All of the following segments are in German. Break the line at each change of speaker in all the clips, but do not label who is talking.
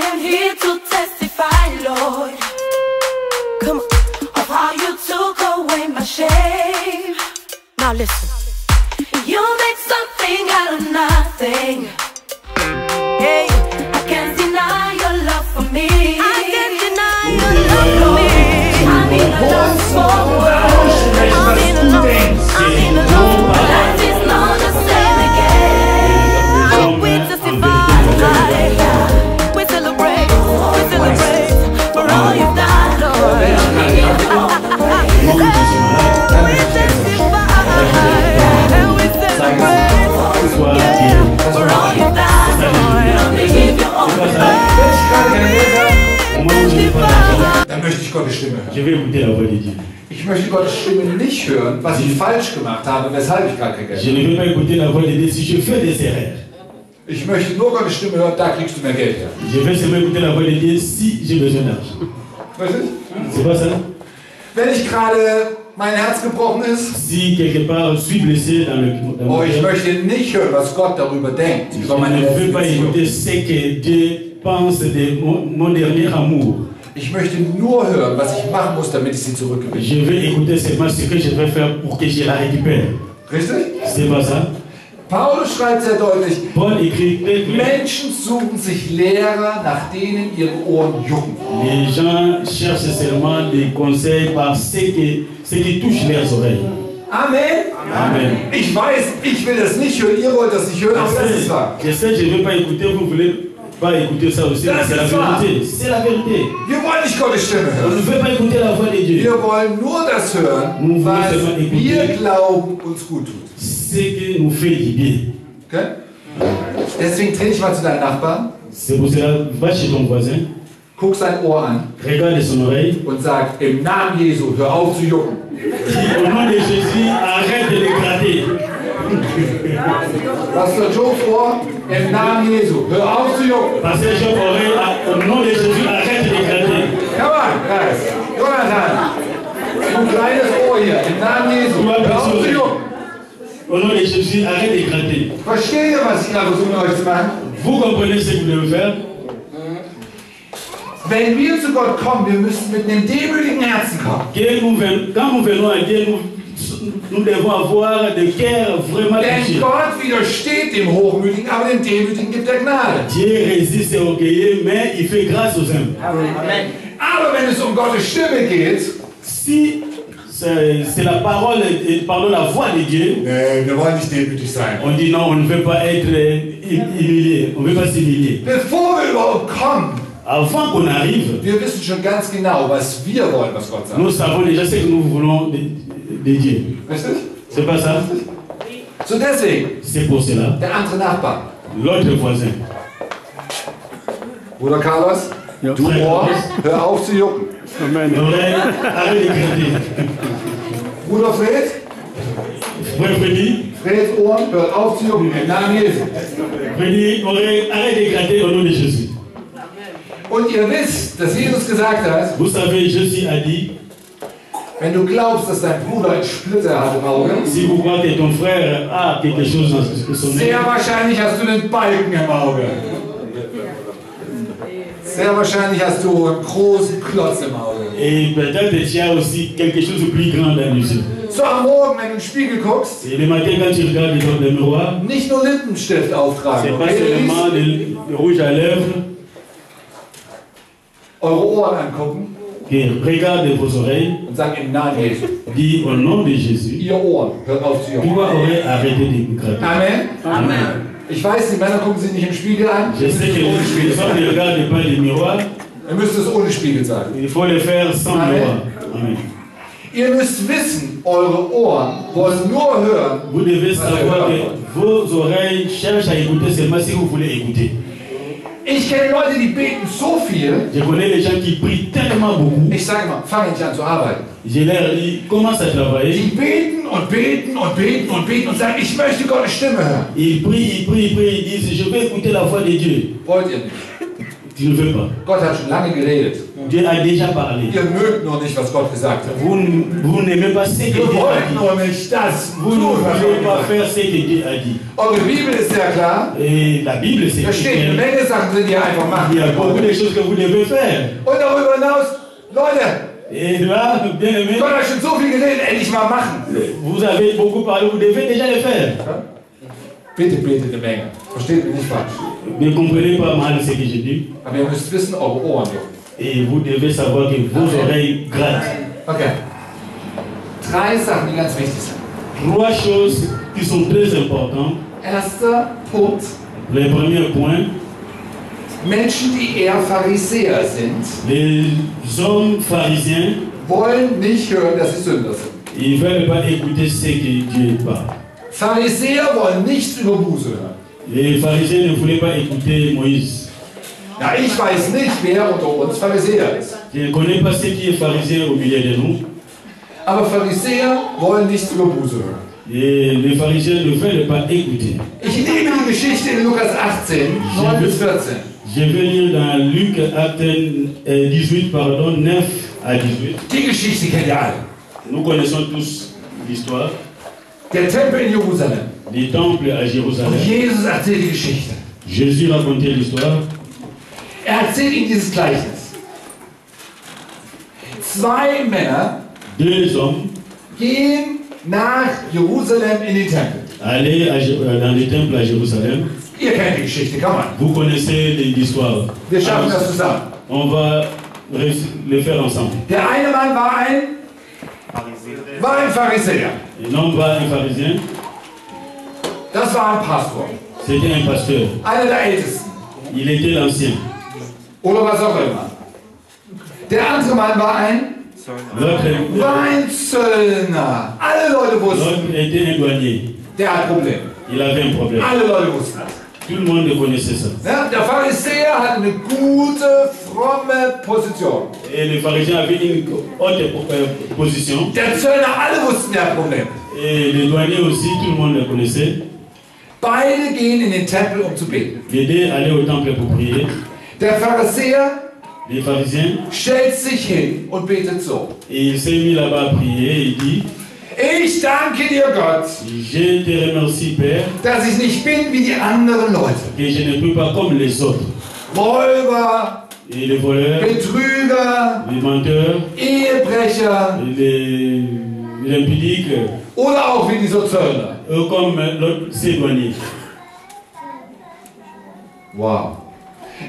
am here to testify, Lord. Come on. Of how you took away my shame. Now listen. You make something out of nothing. Hey, I can't deny your love for me. I can't deny your love for me. I mean a love for world. I mean a love. Life is not the same again. We testify. We celebrate for all you've done, Lord. We testify and we celebrate for all you've done, Lord. We give you all the
Dann möchte ich Gottes Stimme
Je
hören.
vais écouter la voix de Dieu.
Ich möchte Gottes Stimme nicht hören, was ich falsch gemacht habe und weshalb ich gar kein Geld
Je
habe.
ne vais pas écouter la voix de Dieu si je fais des erreurs.
Ich möchte nur Gottes Stimme hören, da kriegst du mehr Geld her.
Je vais seulement écouter la voix de Dieu si j'ai besoin d'argent.
Weißt du?
C'est pas ça?
Wenn ich gerade mein Herz gebrochen ist,
Si quelque part je suis blessé dans mon
oh, ich
cœur,
möchte nicht hören, was Gott darüber denkt,
je
über meine
ne
letzte
veux pas
Beziehung.
écouter ce que Dieu pense de mon dernier amour.
Ich möchte nur hören, was ich machen muss, damit ich sie zurückgewinne.
Je vais écouter seulement ce que je vais faire pour que je la récupère.
Richtig?
C'est pas ça?
Paulus schreibt sehr deutlich,
Paul écrit très clair.
Menschen suchen sich Lehrer, nach denen ihre Ohren jucken.
Les gens cherchent seulement des conseils par ce qui touche leurs oreilles.
Amen.
Amen.
Ich weiß, ich will das nicht hören, ihr wollt das nicht hören, aber das ist wahr.
Je sais, je ne veux pas écouter, vous voulez pas écouter ça aussi, mais c'est la vérité. C'est la vérité.
Wir wollen nicht Gottes Stimme
On ne
hören.
veut pas écouter la voix de Dieu.
Wir wollen nur das hören, was wir glauben, uns gut tut.
Ce qui nous fait du bien.
Okay? Deswegen dreh dich mal zu deinem Nachbarn,
C'est pour cela, va chez ton voisin,
guck sein Ohr an
regarde son oreille,
und sag, im Namen Jesu, hör auf zu jucken.
dis au nom de Jésus, arrête de les gratter.
Pastor Joes Ohr, im Namen Jesu, hör auf zu jucken.
Pasteur Job oreille, au nom de Jésus, arrête de les gratter.
Come on, guys. Jonathan, du kleines Ohr hier, im Namen Jesu, hör auf zu jucken.
Au nom de Jésus, arrête de gratter.
Versteht ihr, was ich gerade versuche mit euch zu machen?
Vous comprenez ce que vous devez faire?
Wenn wir zu Gott kommen, wir müssen mit einem demütigen Herzen kommen.
Quand nous venons à Dieu, nous devons avoir des cœurs vraiment
Denn
touchés.
Gott widersteht dem Hochmütigen, aber dem Demütigen gibt er Gnade.
Dieu résiste aux orgueilleux, mais il fait grâce aux humbles.
Aber wenn es um Gottes Stimme geht,
Si c'est la parole, pardon, la voix de Dieu,
nee, wir wollen nicht demütig sein.
on dit non, on ne veut pas être humilié, on ne veut pas s'humilier.
Bevor wir überhaupt kommen,
Avant qu'on arrive,
wir wissen schon ganz genau, was wir wollen, was Gott sagt.
nous savons déjà ce que nous voulons de Dieu.
Richtig?
C'est pas ça?
So deswegen,
C'est pour cela.
der andere Nachbar.
L'autre voisin.
Bruder Carlos, du Ohr, hör auf zu jucken.
L'oreille, arrête de gratter.
Bruder Fred,
Frère Freddy,
Freds Ohr, hört auf zu jucken. Im Namen Jesu.
Freddy, oreille, arrête de gratter au nom de Jésus.
Und ihr wisst, dass Jesus gesagt hat,
Vous savez, Jésus a dit,
wenn du glaubst, dass dein Bruder einen Splitter hat im Auge,
si vous croyez que ton frère a quelque chose dans son nez,
sehr wahrscheinlich hast du einen Balken im Auge. Sehr wahrscheinlich hast du einen großen Klotz im Auge.
et peut-être tu as aussi quelque chose de plus grand dans les yeux.
So am Morgen, wenn du in den Spiegel guckst,
Et le matin, quand tu regardes dans le miroir,
nicht nur Lippenstift auftragen,
c'est pas
okay?
seulement le rouge à lèvres,
Eure Ohren angucken
que regarde vos oreilles,
und sagen im Namen Jesu.
dit au nom de Jésus,
Ihr Ohren, hört auf zu jucken.
toi aurais arrêté de gratter.
Amen.
Amen.
Ich weiß, die Männer gucken sich nicht im Spiegel an.
Je sais que
Ohne
les
Spiegel
femmes
sagen.
ne regardent pas le miroir,
Ihr müsst es ohne Spiegel sagen.
il faut le faire sans
Amen.
miroir. Amen.
Ihr müsst wissen, eure Ohren wollen nur hören,
Vous devez
was ihr
savoir
hören
que
wollt.
vos oreilles cherchent à écouter seulement si vous voulez écouter.
Ich kenne Leute, die beten so viel.
Je connais les gens qui prient tellement beaucoup.
Ich sage mal, fange nicht an zu arbeiten.
Ils commencent à travailler.
Die beten und beten und beten und beten und sagen, ich möchte Gottes Stimme hören.
Ils prient, ils disent, je vais écouter la voix de Dieu.
Wollt ihr nicht?
Tu ne veux pas.
Gott hat schon lange geredet.
Dieu a déjà parlé.
Ihr mögt nur nicht, was Gott gesagt hat.
Vous n'aimez pas ce que Dieu
Ihr
a
wollt
dit.
nur nicht das
Vous ne
tun, was
voulez
Gott
pas
gesagt
faire ce que Dieu a dit.
hat. Eure Bibel ist sehr klar.
Et la Bible, c'est
Da steht eine
clair.
Menge Sachen drin, die ihr einfach machen
Il y a beaucoup
wollt.
de choses que vous devez faire.
Und darüber hinaus, Leute,
Et là, bien aimé,
Gott hat schon so viel geredet, endlich mal machen.
vous avez beaucoup parlé, vous devez déjà le faire.
Bitte betet eine Menge. Versteht mich nicht falsch.
Ne comprenez pas mal ce que je dis.
Aber ihr müsst wissen, eure Ohren jucken.
Et vous devez savoir que vos oreilles grattent.
Okay. 3 Sachen, die ganz wichtig sind.
3 choses qui sont très importantes.
Erster Punkt.
Le premier point,
Menschen, die eher Pharisäer sind,
les hommes pharisiens,
wollen nicht hören, dass sie Sünder sind.
ils ne veulent pas écouter ce que Dieu parle.
Pharisäer wollen nichts über Buße hören.
Les pharisiens ne voulaient pas écouter Moïse.
Ja, ich weiß nicht, wer unter uns Pharisäer ist.
Je ne connais pas ce qui est pharisien au milieu de nous.
Aber Pharisäer wollen nichts über Buße hören.
Et les pharisiens ne veulent pas écouter.
Ich liebe die Geschichte in Lukas 18, 9 bis 14.
Je vais lire dans Luc acte 18, pardon, 9 à 18.
Die Geschichte kennt ihr alle.
Nous connaissons tous l'histoire
Der Tempel in Jerusalem.
du temple à
Und
Jérusalem.
Jesus erzählt die Geschichte.
Jésus racontait l'histoire.
Er erzählt ihnen dieses Gleichnis. 2 Männer
2 hommes
gehen nach Jerusalem in den Tempel.
allaient dans le temple à Jérusalem.
Ihr kennt die Geschichte, kann man.
Vous connaissez l'histoire.
Wir schaffen das zusammen.
On va le faire ensemble.
Der eine Mann war ein Pharisäer.
Un homme va un pharisien.
Das war ein Pastor.
C'était un pasteur.
Einer der Ältesten.
Il était l'ancien.
Oder was auch immer. Der andere Mann war ein Zöllner. Alle Leute wussten,
L'autre était un douanier.
der hat Probleme.
Il avait un problème.
Alle Leute wussten das.
Tout le monde connaissait ça.
Ja, der Pharisäer hat eine gute, fromme Position.
Et les pharisiens avaient une haute position.
Der Zöllner, alle wussten, der hat Probleme.
Et les douaniers aussi, tout le monde le connaissait.
Beide gehen in den Tempel, um zu beten.
Les deux allaient au temple pour prier.
Der Pharisäer
Les pharisiens,
stellt sich hin und betet so.
et il s'est mis là-bas à prier et il dit,
Ich danke dir, Gott,
je te remercie, Père,
dass ich nicht bin wie die anderen Leute.
que je ne peux pas comme les autres.
Räuber,
Et les voleurs,
Betrüger,
les menteurs,
Ehebrecher
les impudiques,
oder auch wie dieser Zöllner.
eux comme l'autre, ces douaniers.
Wow.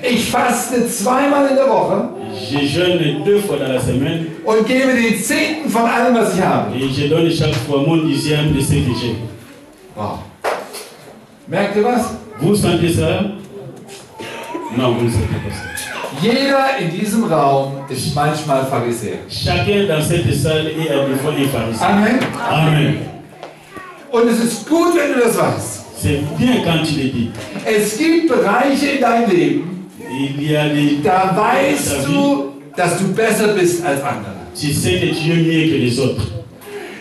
Ich faste 2-mal in der Woche
Je jeûne 2 fois dans la semaine
und gebe den 10. von allem, was ich habe.
et je donne chaque fois mon dixième de ce que j'ai.
Wow. Merkt ihr was?
Vous sentez ça? Non, vous ne sentez pas ça.
Jeder in diesem Raum ist manchmal Pharisäer.
Chacun dans cette salle est à des fois un pharisien.
Amen.
Amen.
Und es ist gut, wenn du das weißt.
C'est bien quand tu le dis.
Es gibt Bereiche in deinem Leben,
Il y a des...
da weißt du, dass du besser bist als andere.
Tu sais que tu es mieux que les autres.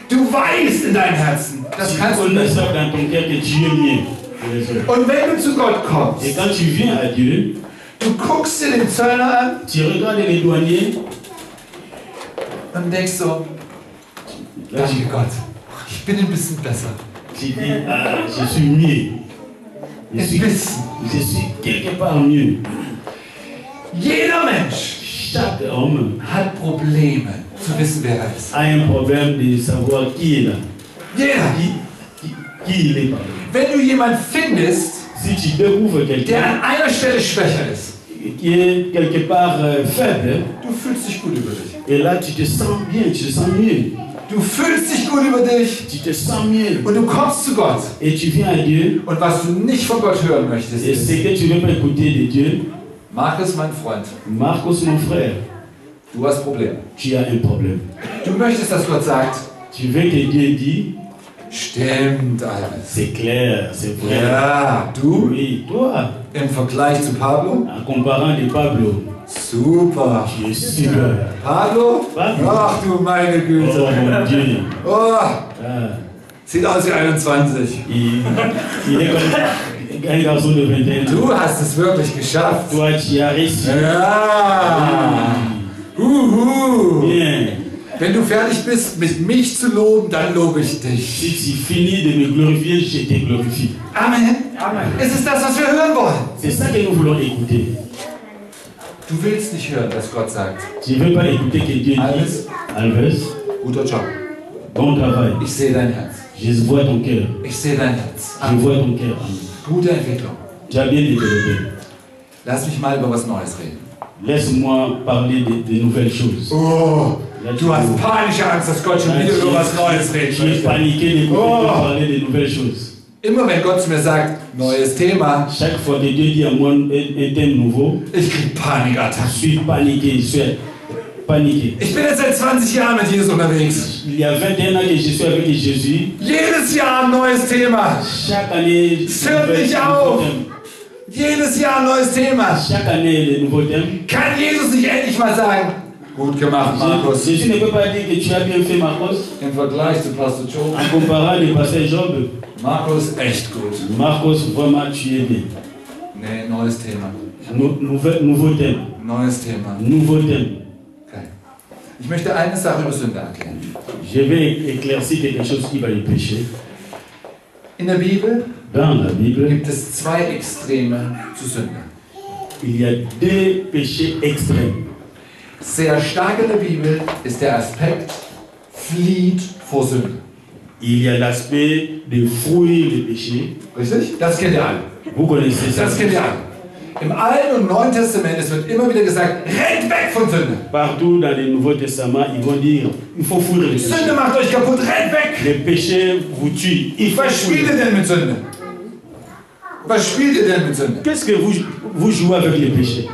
Du weißt in deinem Herzen, das
Tu
kannst du
connais
besser.
ça dans ton cœur que tu es mieux que les autres.
Und wenn du zu Gott kommst,
Et quand tu viens à Dieu,
du guckst dir den Zöllner an
tu regardes les douaniers,
und denkst so, danke Gott, ich bin ein bisschen besser.
tu dis, ah, je suis mieux. Je suis quelque part mieux.
Jeder Mensch
Chaque homme
hat Probleme, zu wissen, wer er ist.
a un problème de savoir qui est là.
Jeder.
Qui il est. Pardon.
Wenn du jemanden findest,
Si tu découvres
der
quelqu'un
an einer Stelle schwächer ist,
qui est quelque part faible,
du fühlst dich gut über dich.
et là tu te sens bien, tu te sens mieux.
Du fühlst dich gut über dich
Tu te sens mieux.
und du kommst zu Gott.
Et tu viens à Dieu.
Und was du nicht von Gott hören möchtest,
Et ce
ist,
que tu ne veux pas écouter de Dieu,
Markus, mein Freund,
Marcos, mon frère,
du hast Probleme.
tu as un problème.
Du möchtest, dass Gott sagt,
Tu veux que Dieu dise,
stimmt alles.
c'est clair, c'est vrai.
Ja, du
Oui, toi,
im Vergleich zu Pablo,
en comparant de Pablo,
super.
tu es super.
Pablo?
Pablo.
Ach du meine
Oh
Güte.
mon Dieu.
Oh,
Ah,
sieht aus wie 21.
il est comme un garçon de 21 ans.
Du hast es wirklich geschafft.
Toi, tu as réussi.
Ja.
Bien.
Wenn du fertig bist, mich zu loben, dann lobe ich dich.
Si tu finis de me glorifier, je te glorifie.
Amen. Amen. Es ist das, was wir hören wollen.
C'est ça que nous voulons écouter.
Du willst nicht hören, was Gott sagt.
Tu ne veux pas écouter que Dieu dit, Alves,
Guter Job.
bon travail.
Ich sehe dein Herz.
Je vois ton cœur.
Ich sehe dein Herz.
Je vois ton cœur. Amen.
Gute Entwicklung.
Tu as bien développé.
Lass mich mal über was Neues reden.
Laisse-moi parler de nouvelles choses.
Oh, du hast panische Angst, dass Gott schon wieder über was Neues reden
Je suis paniqué de parler de nouvelles choses.
Immer wenn Gott zu mir sagt, neues Thema,
Chaque fois que Dieu dit à moi un thème nouveau,
ich krieg Panikattacken.
je suis paniqué, je suis paniqué.
Ich bin jetzt seit 20 Jahren mit Jesus unterwegs.
Il y a 21 ans que je suis avec Jésus.
Jedes Jahr ein neues Thema.
Chaque année,
Hört nicht auf. Jedes Jahr ein neues Thema.
Chaque année, de nouveaux thèmes.
Kann Jesus nicht endlich mal sagen, gut gemacht, Markus.
Jésus ne peut pas dire que tu as bien fait, Marcos.
Im Vergleich zu Pastor Joe,
En comparant le pasteur Job,
Markus, echt gut.
Marcos, vraiment, tu es bien.
Nee, neues Thema.
Nouveau thème.
Neues Thema.
Nouveau thème.
Okay. Ich möchte eine Sache über Sünde erklären.
Je vais éclaircir quelque chose qui va le péché.
In der Bibel
Dans la Bible,
gibt es zwei Extreme zu Sünde.
il y a deux péchés extrêmes.
Sehr stark in der Bibel ist der Aspekt, flieht vor Sünde.
Il y a l'aspect de fuir le péché.
Richtig? Das kennt ihr alle.
Vous connaissez ça.
Das kennt ihr alle. Im Alten und Neuen Testament, es wird immer wieder gesagt, rennt weg von Sünde.
Partout dans le Nouveau Testament, ils vont dire il faut fuir le péché.
Sünde macht euch kaputt, rennt weg.
Le péché vous tue. Il faut
Was spielt
fuir.
ihr denn mit Sünde? Was spielt ihr denn mit Sünde?
Qu'est-ce que vous jouez avec le péché?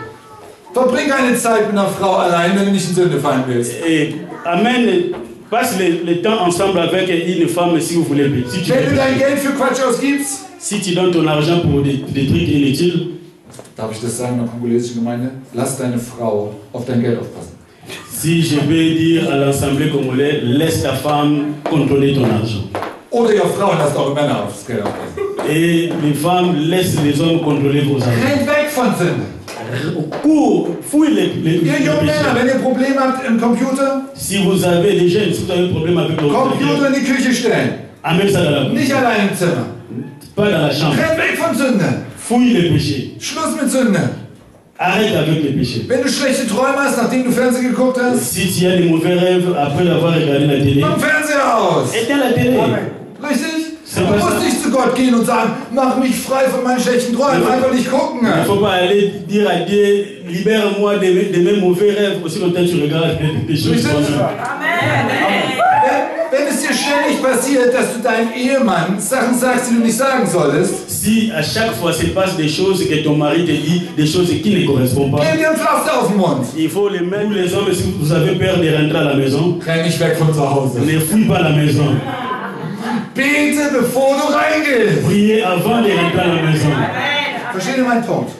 Verbring keine Zeit mit einer Frau allein, wenn du nicht in Sünde fallen willst.
Et amène, passe le temps ensemble avec une femme si vous voulez. Si tu,
Wenn du dein Geld für Quatsch ausgibst,
si tu donnes ton argent pour des trucs inutiles,
darf ich das sagen in der kongolesischen Gemeinde? Lass deine Frau auf dein Geld aufpassen.
si je vais dire à l'Assemblée congolaise, laisse ta femme contrôler ton argent.
Oder ihr Frauen lasst eure Männer aufs Geld aufpassen.
Et les femmes laissent les hommes contrôler vos argent.
Rennt weg von Sünde.
Fouille les
Ihr jungen Männer, wenn ihr Probleme habt im Computer,
Si vous avez les jeunes, si vous avez un problème avec le
Computer in die Küche stellen.
amène ça dans la
Nicht allein im Zimmer.
pas dans la chambre.
Rennt weg von Sünde.
Fouille les péchés.
Schluss mit Sünde.
Arrête avec les péchés.
Wenn du schlechte Träume hast, nachdem du Fernsehen geguckt hast,
Si tu as des mauvais rêves après avoir regardé la télé,
mach den Fernseher aus.
éteins la télé.
Richtig?
C'est
Du
pas
musst
ça.
nicht zu Gott gehen und sagen, mach mich frei von meinen schlechten Träumen, einfach nicht gucken.
Il ne faut pas aller dire à Dieu, libère-moi de mes mauvais rêves aussi longtemps que tu regardes des choses.
Richtig? Wenn es dir ständig passiert, dass du deinem Ehemann Sachen sagst, die du nicht sagen solltest,
Si à chaque fois se passe des choses que ton mari te dit, des choses qui ne correspondent pas,
gib dir ein Pflaster auf den Mund.
il faut les mettre, les hommes, si vous avez peur de rentrer à la maison,
Renn nicht weg von zu Hause.
ne fouille pas la maison.
Bete, bevor du reingehst.
Priez avant de rentrer à la maison.
Versteht ihr meinen Punkt?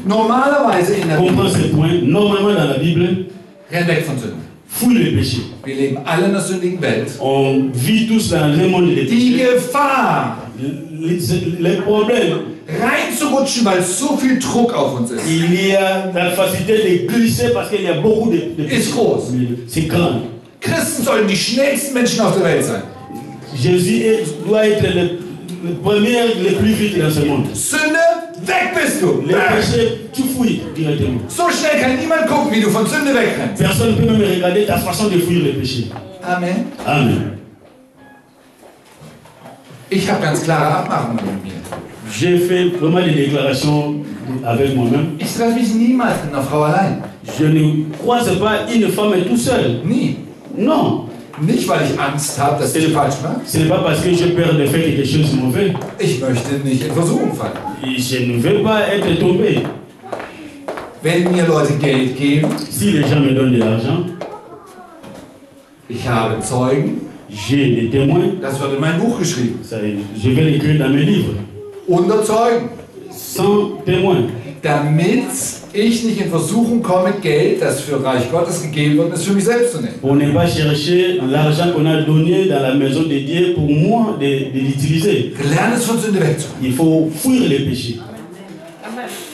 Normalerweise in der
Comprends
Bibel,
ce point. Normalement dans la Bible,
renn weg von Sünde.
fouille les péchés.
Wir leben alle in einer sündigen Welt.
On vit tous dans un monde de
Die
péchés.
Gefahr,
Les problèmes,
reinzurutschen, weil so viel Druck auf uns ist,
il y a la facilité de glisser parce qu'il y a beaucoup de
ist groß.
C'est grand.
Christen sollen die schnellsten Menschen auf der Welt sein.
Jésus doit être le premier, le plus vite dans ce monde.
Sünde, weg bist du.
Les péchés, tu fouilles directement.
So schnell kann niemand gucken, wie du von Sünde wegrennst.
Personne ne peut même regarder ta façon de fuir les péchés.
Amen.
Amen.
Ich habe ganz klare Abmachungen mit mir.
J'ai fait vraiment des déclarations avec moi-même.
Ich treffe mich niemals mit einer Frau allein.
Je ne croise pas une femme tout seul.
Nie.
Non.
Nicht, weil ich Angst habe, dass ich falsch mache.
Ce n'est pas parce que j'ai peur de faire quelque chose de mauvais.
Ich möchte nicht in Versuchung fallen.
Je ne veux pas être tombé.
Wenn mir Leute Geld geben,
Si les gens me donnent de l'argent,
ich habe Zeugen,
j'ai des témoins.
das wird in mein Buch geschrieben.
Ça, je vais l'écrire dans mes livres.
100 Zeugen.
100 témoins.
damit ich nicht in Versuchung komme, Geld, das für Reich Gottes gegeben wird, es für mich selbst zu nehmen.
Pour ne pas chercher l'argent qu'on a donné dans la maison de Dieu pour moi de l'utiliser.
Lerne es von Sünde wegzumachen.
Il faut fuir les péchés.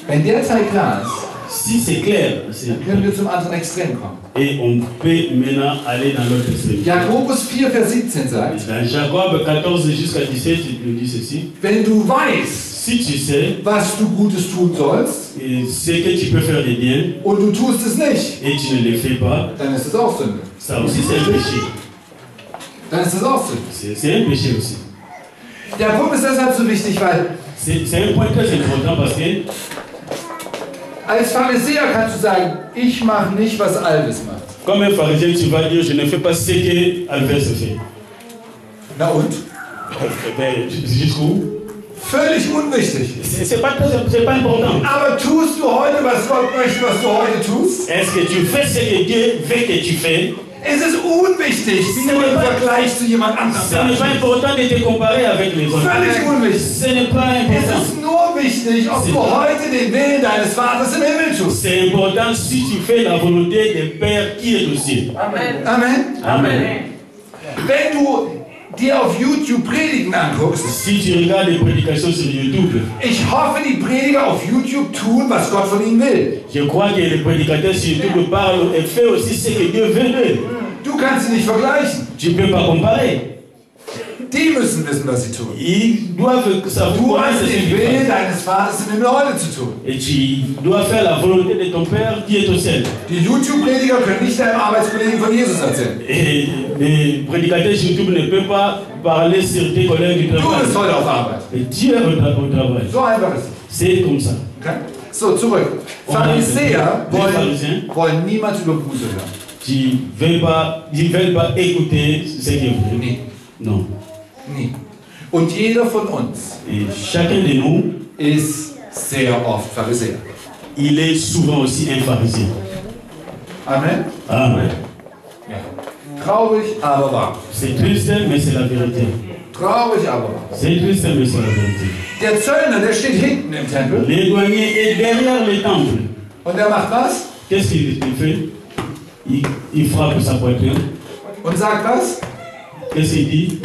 Wenn der Teil klar ist,
Si c'est clair,
dann können wir zum anderen Extrem kommen.
et on peut maintenant aller dans l'autre extrême.
Jakobus 4, Vers 17 sagt,
Dans Jacob 14 jusqu'à 17, il nous dit ceci.
wenn du weißt,
Si tu sais
was du Gutes tun sollst,
ce que tu peux faire de bien
und du tust es nicht,
et tu ne le fais pas,
dann ist es auch Sünde.
ça aussi c'est un péché.
Dann ist es auch Sünde.
C'est un péché aussi.
Der Punkt ist deshalb so wichtig, weil
C'est un point très important parce que
als Pharisäer kannst du sagen, ich mache nicht, was Alves macht.
comme un pharisien, tu vas dire je ne fais pas ce que Albert fait.
Na und?
Ben, jusqu'où?
Völlig unwichtig.
C'est pas important.
Aber tust du heute, was Gott möchte, was du heute tust?
Est-ce que tu fais ce que Dieu veut que tu fais?
Es ist unwichtig, wie du im Vergleich zu jemand anderem
Ce n'est pas
sagst.
important de te comparer avec les autres.
Völlig unwichtig.
Ce n'est pas
Es
important.
ist nur wichtig, ob du heute den Willen deines Vaters im Himmel tust.
C'est important si tu fais la volonté du Père qui est au ciel.
Amen.
Amen.
Wenn du dir auf YouTube Predigen anguckst,
Si tu regardes les prédications sur YouTube,
ich hoffe, die Prediger auf YouTube tun, was Gott von ihnen will.
je crois que les prédicateurs sur YouTube parlent et font aussi ce que Dieu veut d'eux.
Du kannst sie nicht vergleichen.
Tu ne peux pas comparer.
Die müssen wissen, was sie tun.
Ils doivent savoir
Du
comment
hast
c'est
den Willen deines Vaters im Himmel heute zu tun.
Et tu dois faire la volonté de ton Père qui est au ciel.
Die YouTube-Prediger können nicht deinem Arbeitskollegen von Jesus erzählen.
Et les prédicateurs sur YouTube ne peuvent pas parler sur tes collègues du
Du
travail.
bist heute auf Arbeit.
Et Dieu est au travail.
So einfach ist es.
C'est comme ça.
Okay? So, zurück. Pharisäer wollen niemand über Buße hören.
Ils veulent pas écouter ce qu'ils veulent.
Nie.
Non.
Nie. Und jeder von uns
Et chacun de nous,
ist sehr oft Pharisäer.
il est souvent aussi un pharisien.
Amen.
Amen.
Ja. Traurig, aber wahr.
C'est triste, mais c'est la vérité.
Traurig, aber wahr.
C'est triste, mais c'est la vérité.
Der Zöllner, der steht hinten im Tempel.
Le douanier est derrière le temple.
Und der macht was?
Qu'est-ce qu'il fait? Il frappe sa poitrine.
Und sagt was?
Qu'est-ce qu'il dit?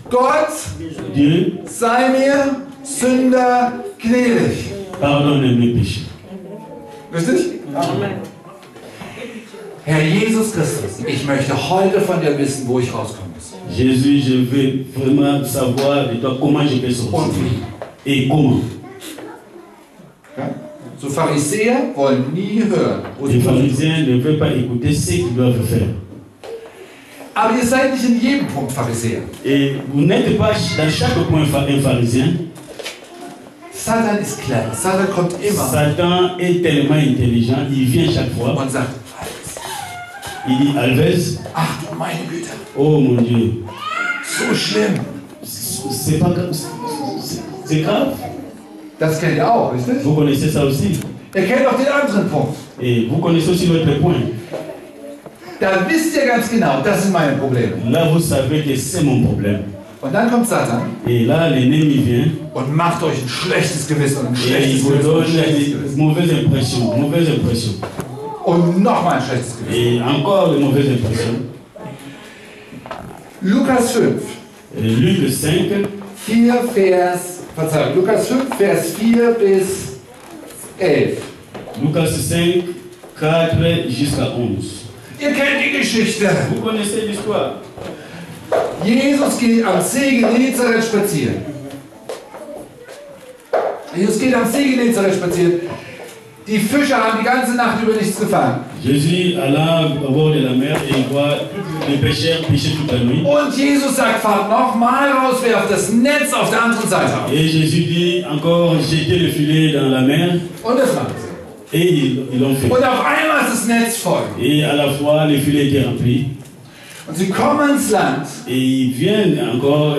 Gott
Dieu,
sei mir Sünder gnädig.
pardonne mes péchés.
Richtig? Herr Jesus Christus, ich möchte heute von dir wissen, wo ich rauskommen muss.
Jésus, je veux vraiment savoir de toi comment je peux
Und
sortir.
wie.
Et comment.
Ja? So Pharisäer wollen nie hören, wo sie
Les
tun.
pharisiens ne veulent pas écouter ce qu'ils doivent faire.
Aber ihr seid nicht in jedem Punkt Pharisäer.
Et vous n'êtes pas dans chaque point un pharisien.
Satan ist clever. Satan kommt immer
Satan est tellement intelligent, il vient chaque fois.
und sagt,
Il dit, Alves,
ach du meine Güte,
oh mon Dieu,
so schlimm.
c'est pas grave, c'est grave.
Das kennt ihr auch, richtig?
Vous connaissez ça aussi.
Ihr kennt auch den anderen Punkt.
Et vous connaissez aussi l'autre point.
Da wisst ihr ganz genau, das sind meine Probleme.
Là, vous savez que c'est mon problème.
Und dann kommt Satan
Et là, l'ennemi vient
und macht euch ein schlechtes Gewissen und ein
et il
schlechtes
vous
Gewissen und
donne
ein schlechtes
une
Gewissen.
mauvaise impression, mauvaise impression.
Und nochmal ein schlechtes Gewissen.
Et encore de mauvaises impressions.
Lukas 5,
Et Luc 5,
4 Lukas 5, Vers 4 bis 11.
Lucas 5, 4 jusqu'à 11.
Ihr kennt die Geschichte.
Vous connaissez l'histoire.
Jesus geht am See Genezareth spazieren. Jesus geht am See Genezareth spazieren. Die Fischer haben die ganze Nacht über nichts gefangen.
Jésus alla au bord de la mer et il voit les pêcheurs pêcher toute la nuit.
Und Jesus sagt, fahrt nochmal raus, werft das Netz auf der anderen Seite auf.
Et Jésus dit encore jetez le filet dans la mer
Und das machen sie.
et ils l'ont fait.
Und auf einmal ist das Netz voll.
Et à la fois le filet était rempli
Und sie kommen ins Land.
et ils viennent encore,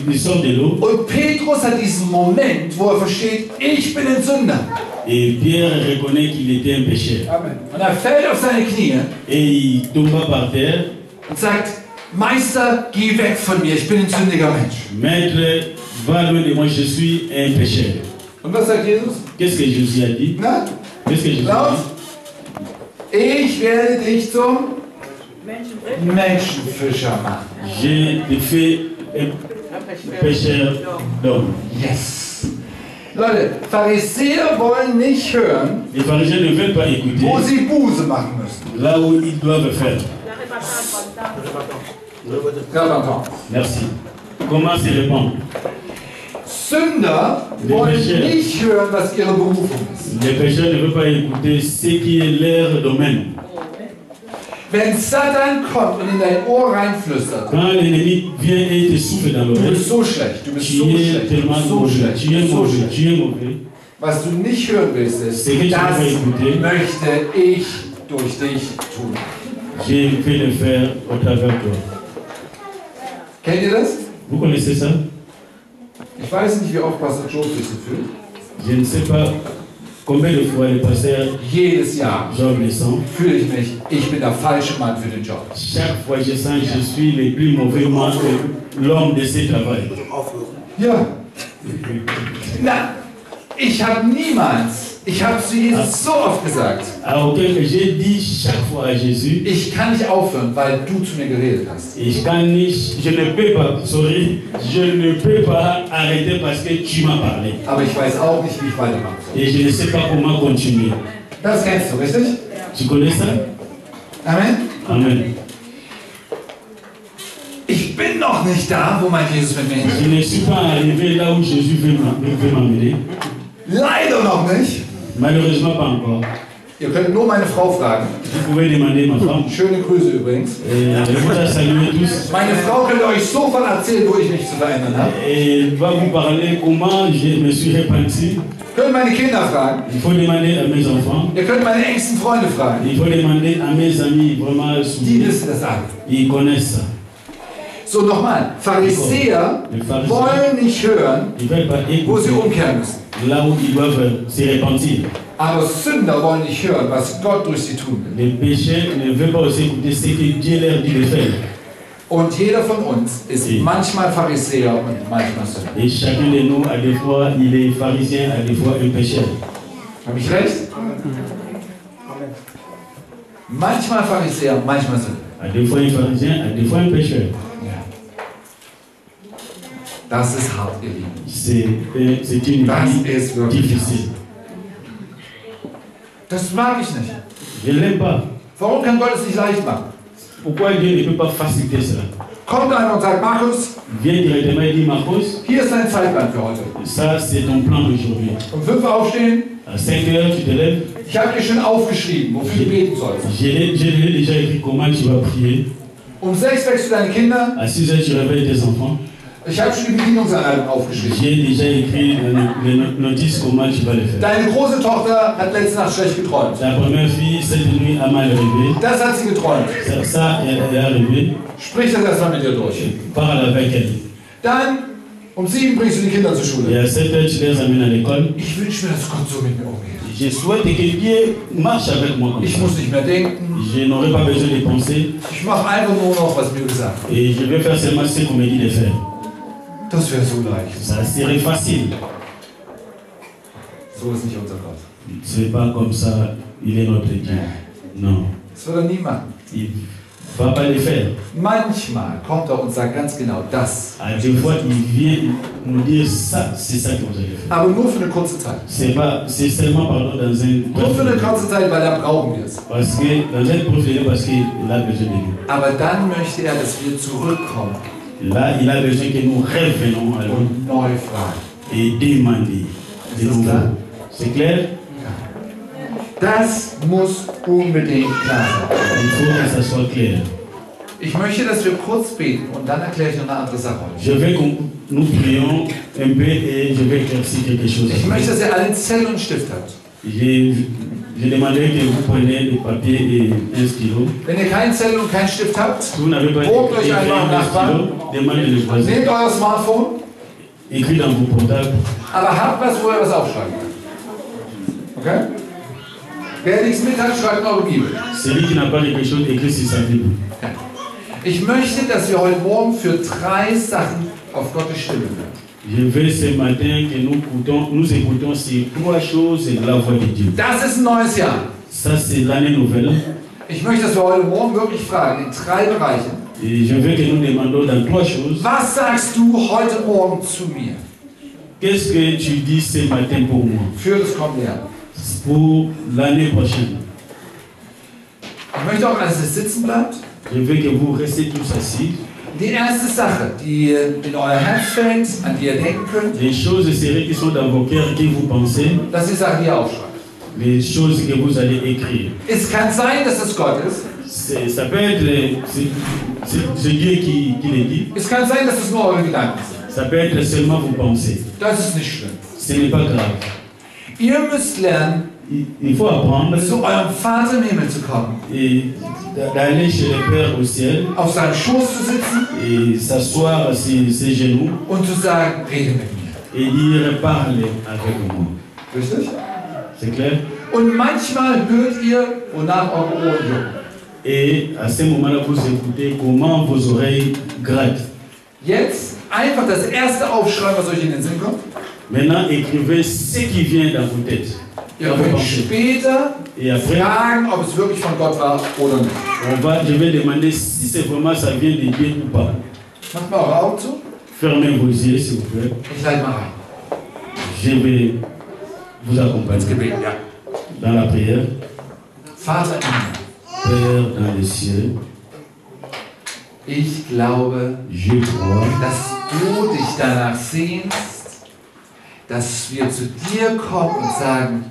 ils sortent de l'eau
Und Petrus hat diesen Moment, wo er versteht, ich bin ein Sünder.
et Pierre reconnaît qu'il était un pécheur.
Amen. Und er fällt auf seine Knie
Et il tomba par terre.
und sagt, Meister, geh weg von mir, ich bin ein sündiger Mensch.
Maître, va loin de moi, je suis un pécheur.
Und was sagt Jesus?
Qu'est-ce que Jésus a dit?
Na?
Qu'est-ce que Jésus a
Laut?
dit?
Ich werde dich zum Menschenfischer machen.
J'ai fait un pécheur d'hommes.
Yes. Leute, Pharisäer wollen nicht hören,
Les pharisiens ne veulent pas écouter
wo sie Buße machen müssen.
là où ils doivent faire.
Rabaton.
Merci. Comment se répand?
Sünder wollen nicht hören, was ihre Berufung ist.
Les pécheurs ne veulent pas écouter ce qui est leur domaine.
Wenn Satan kommt und in dein Ohr reinflüstert,
Quand l'ennemi vient et te souffle dans
du
l'oreille,
bist so schlecht, du bist
tu
so
es
schlecht, du
tellement
bist so
mauvais,
schlecht,
tu es
du bist so
mauvais,
schlecht.
tu es mauvais.
Was du nicht hören willst, ist,
C'est que tu
das
vas écouter.
möchte ich durch dich tun.
J'ai fait le faire au travers de toi.
Kennt ihr das?
Vous connaissez ça?
Ich weiß nicht, wie oft Pastor Joe sich so fühlt.
Je ne sais pas combien de fois le pasteur
Jedes Jahr
Job le sent.
fühle ich mich, ich bin der falsche Mann für den Job.
Chaque fois je sens que je suis le plus mauvais l'homme de ce travail.
Ja. Na, ich habe niemals, ich habe zu Jesus so oft gesagt,
Auquel j'ai dit chaque fois à Jésus,
ich kann nicht aufhören, weil du zu mir geredet hast.
je ne peux pas, sorry, je ne peux pas arrêter parce que tu m'as parlé.
Aber ich weiß auch nicht, wie ich weitermachen soll.
Et je ne sais pas comment continuer.
Das kennst du, richtig?
Tu connais ça?
Amen.
Amen.
Ich bin noch nicht da, wo mein Jesus mit mir ist.
Je ne suis pas arrivé là où Jésus veut m'amener.
Leider noch nicht.
Malheureusement pas encore.
Ihr könnt nur meine Frau fragen.
Vous pouvez demander ma femme.
Schöne Grüße übrigens.
Je vous saluer tous.
Meine Frau könnte euch sofort erzählen, wo ich mich zu verändern habe.
Et elle va vous parler comment je me suis repenti.
Ihr könnt meine Kinder fragen.
Il faut demander à mes enfants.
Ihr könnt meine engsten Freunde fragen.
Il faut demander à mes amis vraiment
Die
souvent.
wissen das alle.
Ils connaissent ça.
So, nochmal. Pharisäer wollen nicht hören,
Ils ne veulent pas
wo sie
écouter
umkehren müssen.
là où ils doivent se repentir.
Aber Sünder wollen nicht hören, was Gott durch sie tun will.
Les pécheurs ne veulent pas aussi écouter ce que Dieu leur dit de faire.
Und jeder von uns ist manchmal Pharisäer und manchmal Sünder.
Et chacun de nous, à des fois, il est pharisien, à des fois, un pécheur.
Habe ich recht? Manchmal Pharisäer, manchmal Sünder.
À des fois, un pharisien, à des fois, un pécheur.
Das ist hart, ihr Lieben.
C'est une
Das
vie
ist wirklich hart.
difficile.
Das mag ich nicht.
Je ne l'aime pas.
Warum kann Gott es nicht leicht machen?
Pourquoi Dieu ne peut pas faciliter cela?
Kommt einer und sagt, Markus,
Viens directement et dis, Marcos,
hier ist dein Zeitplan für heute.
ça c'est ton plan d'aujourd'hui.
Um 5 Uhr aufstehen.
À 5 heures, tu te lèves.
Ich habe dir schon aufgeschrieben, wofür du beten sollst.
Je l'ai déjà écrit comment tu vas prier.
Um 6 wächst du deine Kinder.
À 6 heures, tu réveilles tes enfants.
Ich habe schon die Bedienungsanleitung aufgeschrieben.
J'ai déjà écrit les notices comment tu vas le faire.
Deine große Tochter hat letzte Nacht schlecht geträumt.
Ta première fille, cette nuit, a mal rêvé.
Das hat sie geträumt.
Ça elle est arrivé.
Sprich das erstmal mit ihr durch.
Parle avec elle.
Dann, um 7 bringst du die Kinder zur
Et
Schule.
à 7 heures, tu les amènes à l'école.
Ich wünsche mir, dass Gott so mit mir umgeht.
Je souhaite que Dieu marche avec moi comme
Ich
ça.
muss nicht mehr denken.
Je n'aurai pas besoin de penser.
Ich mache einfach nur noch, was mir gesagt wird.
Et je vais faire seulement ce qu'on me dit de faire.
Das wäre so leicht.
Ça serait facile.
So ist nicht unser Gott.
C'est pas comme ça, il est notre Dieu. Non.
Das wird er nie machen.
Il ne va pas le faire.
Manchmal kommt er und sagt ganz genau das.
À des fois, il vient nous dire ça, c'est ça que vous allez faire.
Aber nur für eine kurze Zeit.
C'est seulement pardon dans un.
Nur für eine kurze Zeit, weil da brauchen wir es.
Parce que dans un profil, parce qu'il a besoin de nous.
Aber dann möchte er, dass wir zurückkommen
Là, il a besoin que nous revenons à lui
und neu fragen.
et demander de
Ist das
nouveau.
klar?
C'est clair?
Das muss unbedingt klar sein.
Il faut que ça soit clair.
Ich möchte, dass wir kurz beten und dann erkläre ich noch eine andere Sache heute.
Je veux que nous prions un peu et je vais éclaircir quelque chose.
Ich möchte, dass ihr alle einen Zettel und einen Stift habt.
Je demanderai que vous preniez des papiers et un stylo.
Wenn ihr keinen Zettel und keinen Stift habt,
Si vous n'avez pas
Probt euch
écrit
einfach am
un
Nachbarn.
stylo, demandez le voisin.
nehmt euer Smartphone,
Écris dans vos portables.
aber habt was, wo ihr was aufschreiben könnt. Okay? Wer nichts mit hat, schreibt in eure Bibel.
Celui qui n'a pas quelque chose, écrit sur sa Bible.
Ich möchte, dass wir heute Morgen für 3 Sachen auf Gottes Stimme hören.
Je veux ce matin que nous écoutons ces 3 choses de la voix de Dieu.
Das ist ein neues Jahr.
Ça, c'est l'année nouvelle.
Ich möchte, dass wir heute Morgen wirklich fragen, in 3 Bereichen.
Et je veux que nous demandons dans 3 choses.
Was sagst du heute Morgen zu mir?
Qu'est-ce que tu dis ce matin pour moi?
Für das kommende Jahr.
Pour l'année prochaine.
Ich möchte auch, dass es sitzen bleibt.
Je veux que vous restez tous assis.
Die erste Sache, die in euer Herz fällt, an die ihr denken könnt,
Les choses sérieuses qui sont dans vos cœurs, que vous pensez,
das ist die Sache, die ihr aufschreibt.
les choses que vous allez écrire.
Es kann sein, dass es Gott ist.
Ça peut être c'est Dieu qui le dit.
Es kann sein, dass es nur eure Gedanken sind.
Ça peut être seulement vos pensées.
Das ist nicht schlimm.
Ce n'est pas grave.
Ihr müsst lernen,
Il faut apprendre
zu eurem Vater im Himmel zu kommen,
et d'aller chez le Père au ciel
auf seinem Schoß zu sitzen
et s'asseoir sur ses genoux
und zu sagen, rede mit mir.
et dire parle avec moi.
Richtig?
C'est clair?
Und manchmal hört ihr, wonach eure Ohren jucken.
Et à ce moment-là, vous écoutez comment vos oreilles grattent.
Jetzt einfach das erste aufschreiben, was euch in den Sinn kommt.
Maintenant, écrivez ce qui vient dans vos têtes.
Ihr könnt später
Et après,
fragen, ob es wirklich von Gott war oder nicht.
je vais demander si c'est vraiment ça vient de Dieu ou pas.
Macht mal eure Augen zu.
Fermez vos yeux, s'il vous plaît.
Ich leite mal rein.
Je vais vous
Ins
accompagner
Gebet, ja.
dans la prière.
Vater im
Père dans les cieux,
Himmel, ich glaube,
je crois
dass du dich danach sehnst, dass wir zu dir kommen und sagen,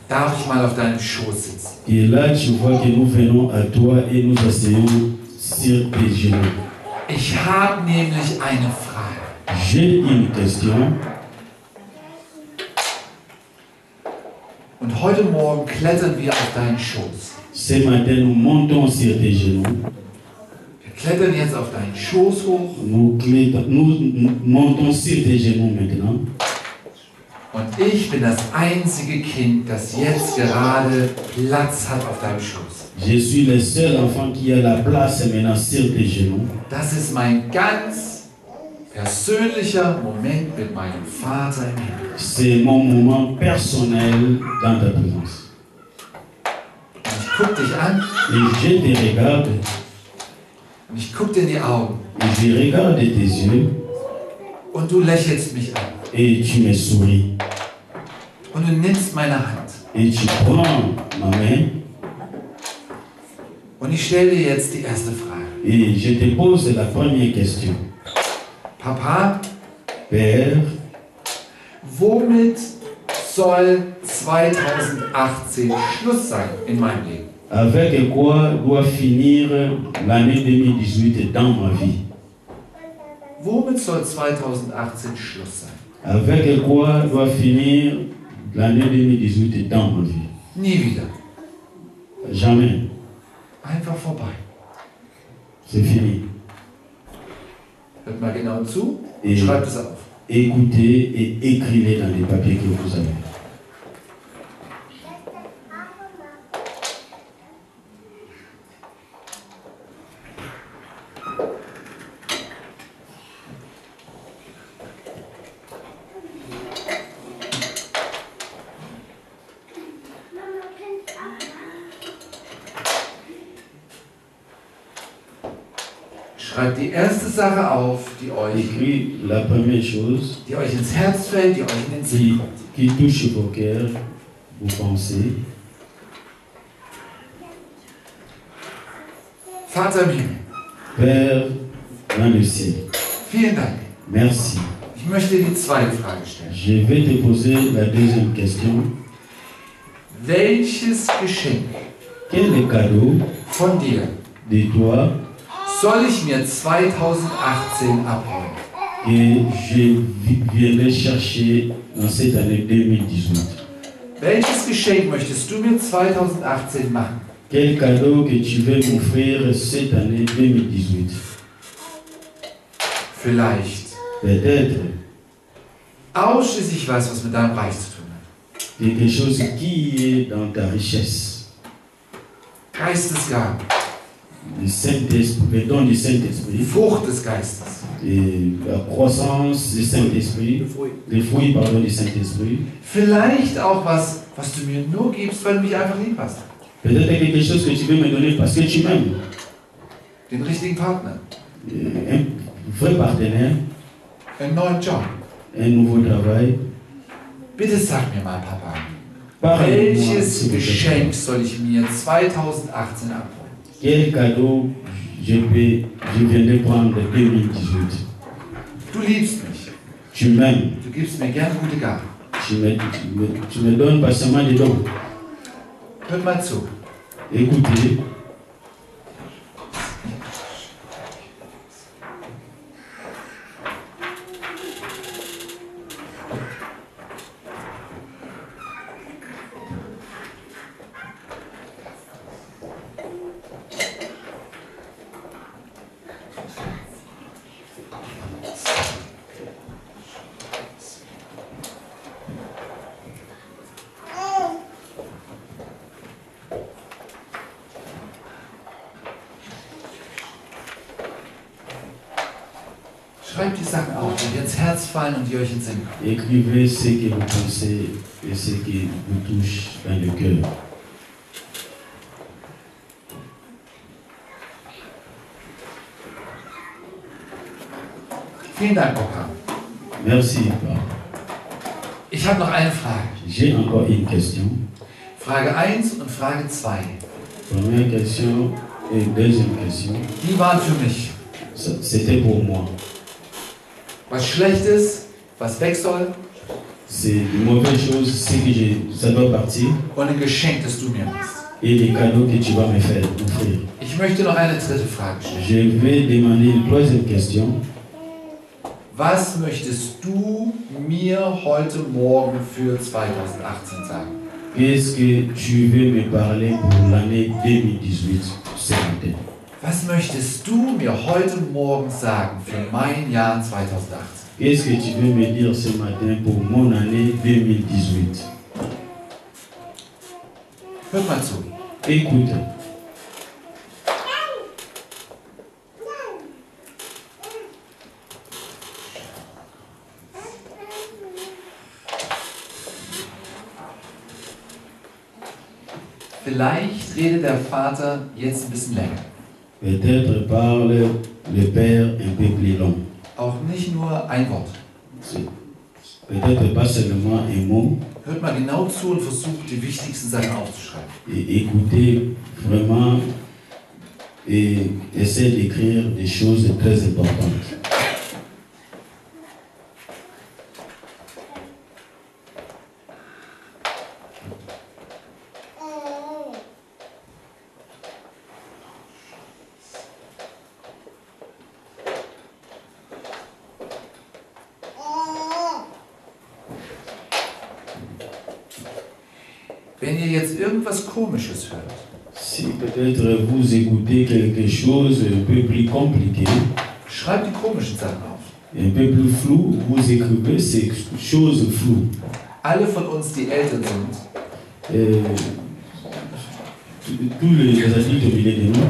darf ich mal auf deinem Schoß sitzen?
et là tu vois que nous venons à toi et nous asseyons sur tes genoux.
Ich habe nämlich eine Frage.
J'ai une question
Und heute Morgen klettern wir auf deinen Schoß.
ce matin nous montons sur tes genoux,
Wir klettern jetzt auf deinen Schoß hoch
nous montons sur tes genoux maintenant.
und ich bin das einzige Kind, das jetzt gerade Platz hat auf deinem Schoß.
Je suis le seul enfant qui a la place maintenant sur tes genoux.
Das ist mein ganz persönlicher Moment mit meinem Vater im Himmel.
C'est mon moment personnel dans ta présence.
Und ich gucke dich an
Et je te regarde,
und ich gucke dir in die Augen
et je regarde tes yeux,
und du lächelst mich an
et tu me souris.
und du nimmst meine Hand.
Et tu prends ma main,
Und ich stelle dir jetzt die erste Frage.
et je te pose la première question.
Papa,
Père,
womit soll 2018 Schluss sein in meinem Leben?
avec quoi doit finir l'année 2018 dans ma vie?
Womit soll 2018 Schluss sein?
Avec quoi doit finir l'année 2018 dans ma vie?
Nie wieder.
Jamais.
Einfach vorbei.
C'est fini.
Hört mal genau zu und
Et
schreibt es auf.
écoutez et écrivez dans les papiers que vous avez.
Schreibt die erste Sache auf, die
Écrivez la première chose
euch ins Herz fällt, die euch in den Sinn
qui
kommt.
touche vos cœurs, vos pensées.
Vater im Himmel,
Père dans le ciel,
vielen Dank.
merci.
Ich möchte dir die zweite Frage stellen.
Je vais te poser la deuxième question.
Welches Geschenk
Quel cadeau
von dir
de toi
soll ich mir 2018 abholen?
que je viendrai chercher dans cette année 2018?
Welches Geschenk möchtest du mir 2018 machen?
Quel cadeau que tu veux m'offrir cette année 2018?
Vielleicht
Peut-être
ausschließlich was mit deinem Reich zu tun hat.
quelque chose qui est dans ta richesse.
Geistesgaben,
Le Saint-Esprit, le don du Saint-Esprit,
Frucht des Geistes,
et la croissance du Saint-Esprit, les fruits pardon, du Saint-Esprit.
Vielleicht auch was du mir nur gibst, weil du mich einfach lieb hast.
Peut-être quelque chose que tu veux me donner parce que tu m'aimes.
Den richtigen Partner,
Un vrai partenaire,
einen neuen Job.
un nouveau travail.
Bitte sag mir mal, Papa,
Parle-moi,
welches
s'il vous plaît.
Geschenk soll ich mir 2018 abholen?
Quel cadeau je viendrai prendre 2018.
Du liebst mich.
Tu m'aimes.
Du gibst mir gern gute Gaben.
Tu me donnes pas seulement des dons.
Hört mal zu.
Écoutez,
Schreibt die Sachen auf, die dir ins Herz fallen und die euch in den Sinn kommen.
écrivez ce que vous pensez et ce qui vous touche dans le cœur.
Vielen Dank, Papa.
Merci, Papa.
Ich habe noch eine Frage.
J'ai encore une question.
Frage 1 und Frage 2.
Première question et deuxième question.
Die waren für mich.
C'était pour moi.
Was Schlechtes, was weg soll
C'est une mauvaise chose, ça doit partir.
und ein Geschenk, das du mir machst.
Et les cadeaux que tu vas me faire offrir.
Ich möchte noch eine dritte Frage stellen.
Je vais demander une troisième question.
Was möchtest du mir heute Morgen für 2018 sagen?
Qu'est-ce que tu veux me parler pour l'année 2018 ce matin?
Was möchtest du mir heute Morgen sagen für mein Jahr 2018?
Qu'est-ce que tu veux me dire ce matin pour mon année 2018?
Hört mal zu.
Écoute,
Vielleicht redet der Vater jetzt ein bisschen länger.
peut-être parle le Père un peu plus long.
Auch nicht nur ein Wort.
C'est peut-être pas seulement un mot.
Hört mal genau zu und versucht, die wichtigsten Sachen aufzuschreiben.
Et écoutez vraiment et essayez d'écrire des choses très importantes.
Wenn ihr jetzt irgendwas Komisches hört,
Si peut-être vous écoutez quelque chose un peu plus compliqué,
schreibt die komischen Sachen auf.
un peu plus flou, vous écrivez ces choses floues.
Alle von uns, die Eltern sind,
Tous les adultes au milieu de nous,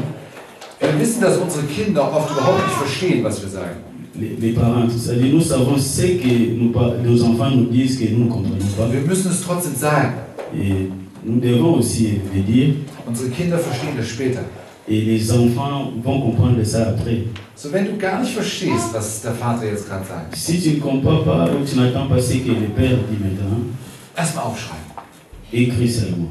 wir wissen, dass unsere Kinder oft überhaupt nicht verstehen, was wir sagen.
les parents, c'est-à-dire nous savons ce que nos enfants nous disent que nous ne comprenons pas.
Wir müssen es trotzdem sagen.
Et nous devons aussi le dire.
Unsere Kinder verstehen das später.
Et les enfants vont comprendre ça après.
So, wenn du gar nicht verstehst, was der Vater jetzt gerade sagt,
Si tu ne comprends pas ou tu n'attends pas ce que le Père dit maintenant,
erstmal aufschreiben.
écris seulement.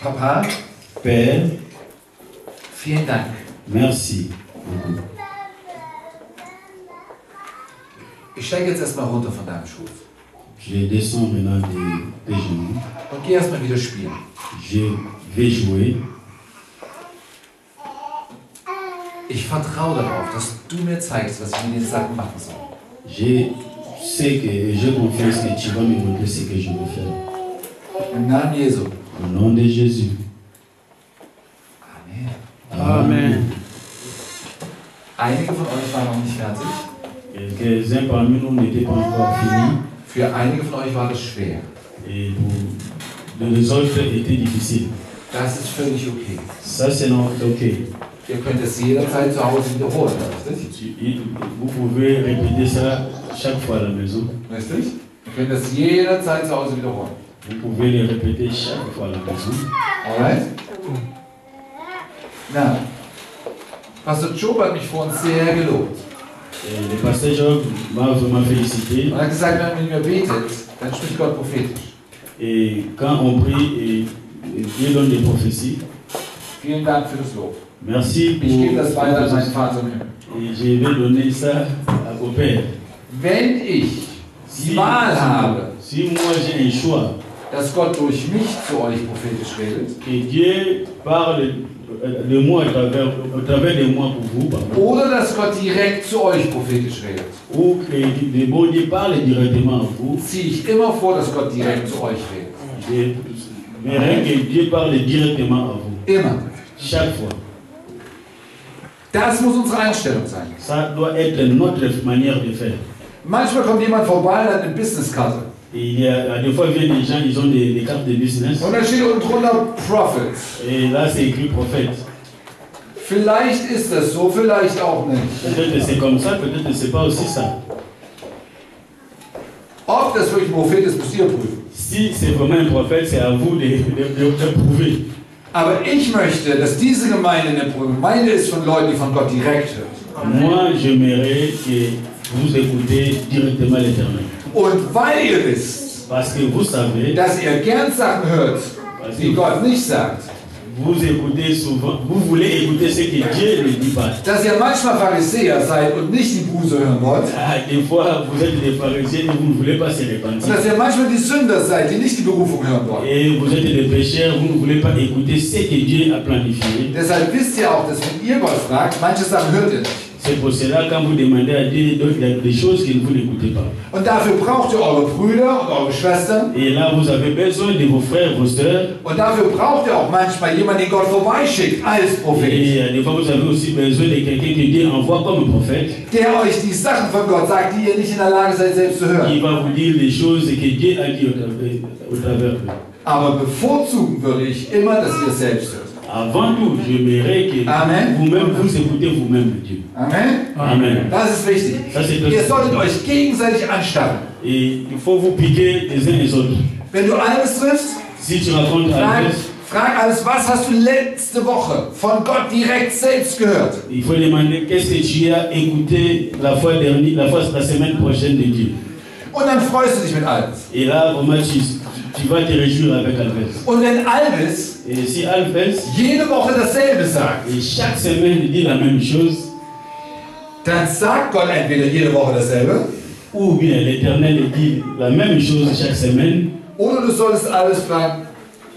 Papa,
Père,
vielen Dank.
merci.
Ich steige jetzt erstmal runter von deinem Schoß
Je descends maintenant des genoux.
und gehe erstmal wieder spielen.
Je vais jouer.
Ich vertraue darauf, dass du mir zeigst, was ich mit den Sachen machen soll.
Je sais que j'ai confiance que tu vas me montrer ce que je veux faire.
Im Namen Jesu.
Au nom de Jésus.
Amen.
Amen.
Einige von euch waren noch nicht fertig.
Quelques-uns parmi nous n'étaient pas encore finis.
Für einige von euch war das schwer.
Et pour les autres était difficile.
Das ist völlig okay.
Ça, c'est ok.
Ihr könnt es jederzeit zu Hause wiederholen, richtig?
Vous pouvez répéter ça chaque fois à la maison.
Richtig? Ihr könnt es jederzeit zu Hause wiederholen.
Vous pouvez les répéter chaque fois à la maison.
Alright? Na, Pastor Job hat mich vor uns sehr gelobt.
Et le pasteur Job m'a vraiment félicité.
Und er hat gesagt, wenn man mit mir betet, dann spricht Gott prophetisch.
Et quand on prie, et Dieu donne des prophéties.
Vielen Dank für das Lob.
Merci pour.
Ich gebe das weiter an meinen Vater im Himmel.
Et je vais donner ça au Père.
Wenn ich die Wahl habe,
Si moi j'ai un choix,
dass Gott durch mich zu euch prophetisch redet,
que Dieu parle de moi au travers de moi pour vous, pardon,
oder dass Gott direkt zu euch prophetisch redet,
ou que le bon Dieu parle directement à vous,
ziehe ich immer vor, dass Gott direkt zu euch redet.
je verrai que Dieu parle directement à vous.
Immer.
Chaque fois.
Das muss unsere Einstellung sein.
Ça doit être notre manière de faire.
Manchmal kommt jemand vorbei und hat eine Businesskarte.
Et il y a des fois, il y a des gens, ils ont des cartes de business.
Und da steht unten drunter Prophet.
Et là, c'est écrit prophète.
Vielleicht ist das so, vielleicht auch nicht.
Peut-être que c'est comme ça, peut-être que c'est pas aussi ça.
Ob das wirklich ein Prophet ist, müsst ihr prüfen.
Si c'est vraiment un prophète, c'est à vous de prouver.
Aber ich möchte, dass diese Gemeinde eine Gemeinde ist von Leuten, die von Gott direkt hören.
Moi, j'aimerais que vous écoutez directement l'Éternel.
Und weil ihr wisst,
Parce que vous savez,
dass ihr gern Sachen hört, die Gott nicht sagt,
vous écoutez souvent, vous voulez écouter ce que Dieu ne dit pas.
dass ihr manchmal Pharisäer seid und nicht die Buße hören wollt,
Des fois, vous êtes des pharisiens et vous ne voulez pas se
und
repentir.
dass ihr manchmal die Sünder seid, die nicht die Berufung hören wollen.
Et vous êtes des pécheurs, vous ne voulez pas écouter ce que Dieu a planifié.
Deshalb wisst ihr auch, dass wenn ihr Gott fragt, manche Sachen hört ihr nicht.
C'est pour cela quand vous demandez à Dieu, il y a des choses que vous n'écoutez pas.
Und dafür braucht ihr eure Brüder und eure Schwestern.
Et là, vous avez besoin de vos frères, vos sœurs.
Und dafür braucht ihr auch manchmal jemanden, den Gott vorbeischickt als Prophet.
Et des fois, vous avez aussi besoin de quelqu'un que Dieu envoie comme prophète.
Der euch die Sachen von Gott sagt, die ihr nicht in der Lage seid, selbst zu hören.
Qui va vous dire les choses que Dieu a dit au travers d'eux.
Aber bevorzugen würde ich immer, dass ihr es selbst hört.
Avant tout, j'aimerais que
Amen.
vous-même, vous écoutez vous-même Dieu.
Amen?
Amen.
Das ist wichtig.
Das ist
Ihr
das.
solltet euch gegenseitig anstarren.
Et il faut vous piquer les uns les autres.
Wenn du alles triffst,
Si tu racontes
frag,
à
frag alles, was hast du letzte Woche von Gott direkt selbst gehört?
il faut demander qu'est-ce que tu as écouté la fois dernière, la semaine prochaine de Dieu.
Und dann freust du dich mit Alves.
Et là, vraiment, tu vas te réjouir avec Alves.
Und wenn Alves
Et si Alves,
jede Woche dasselbe sagt,
et chaque semaine, dit la même chose,
dann sagt Gott entweder jede Woche dasselbe,
ou bien l'Éternel dit la même chose chaque semaine,
oder du solltest Alves fragen,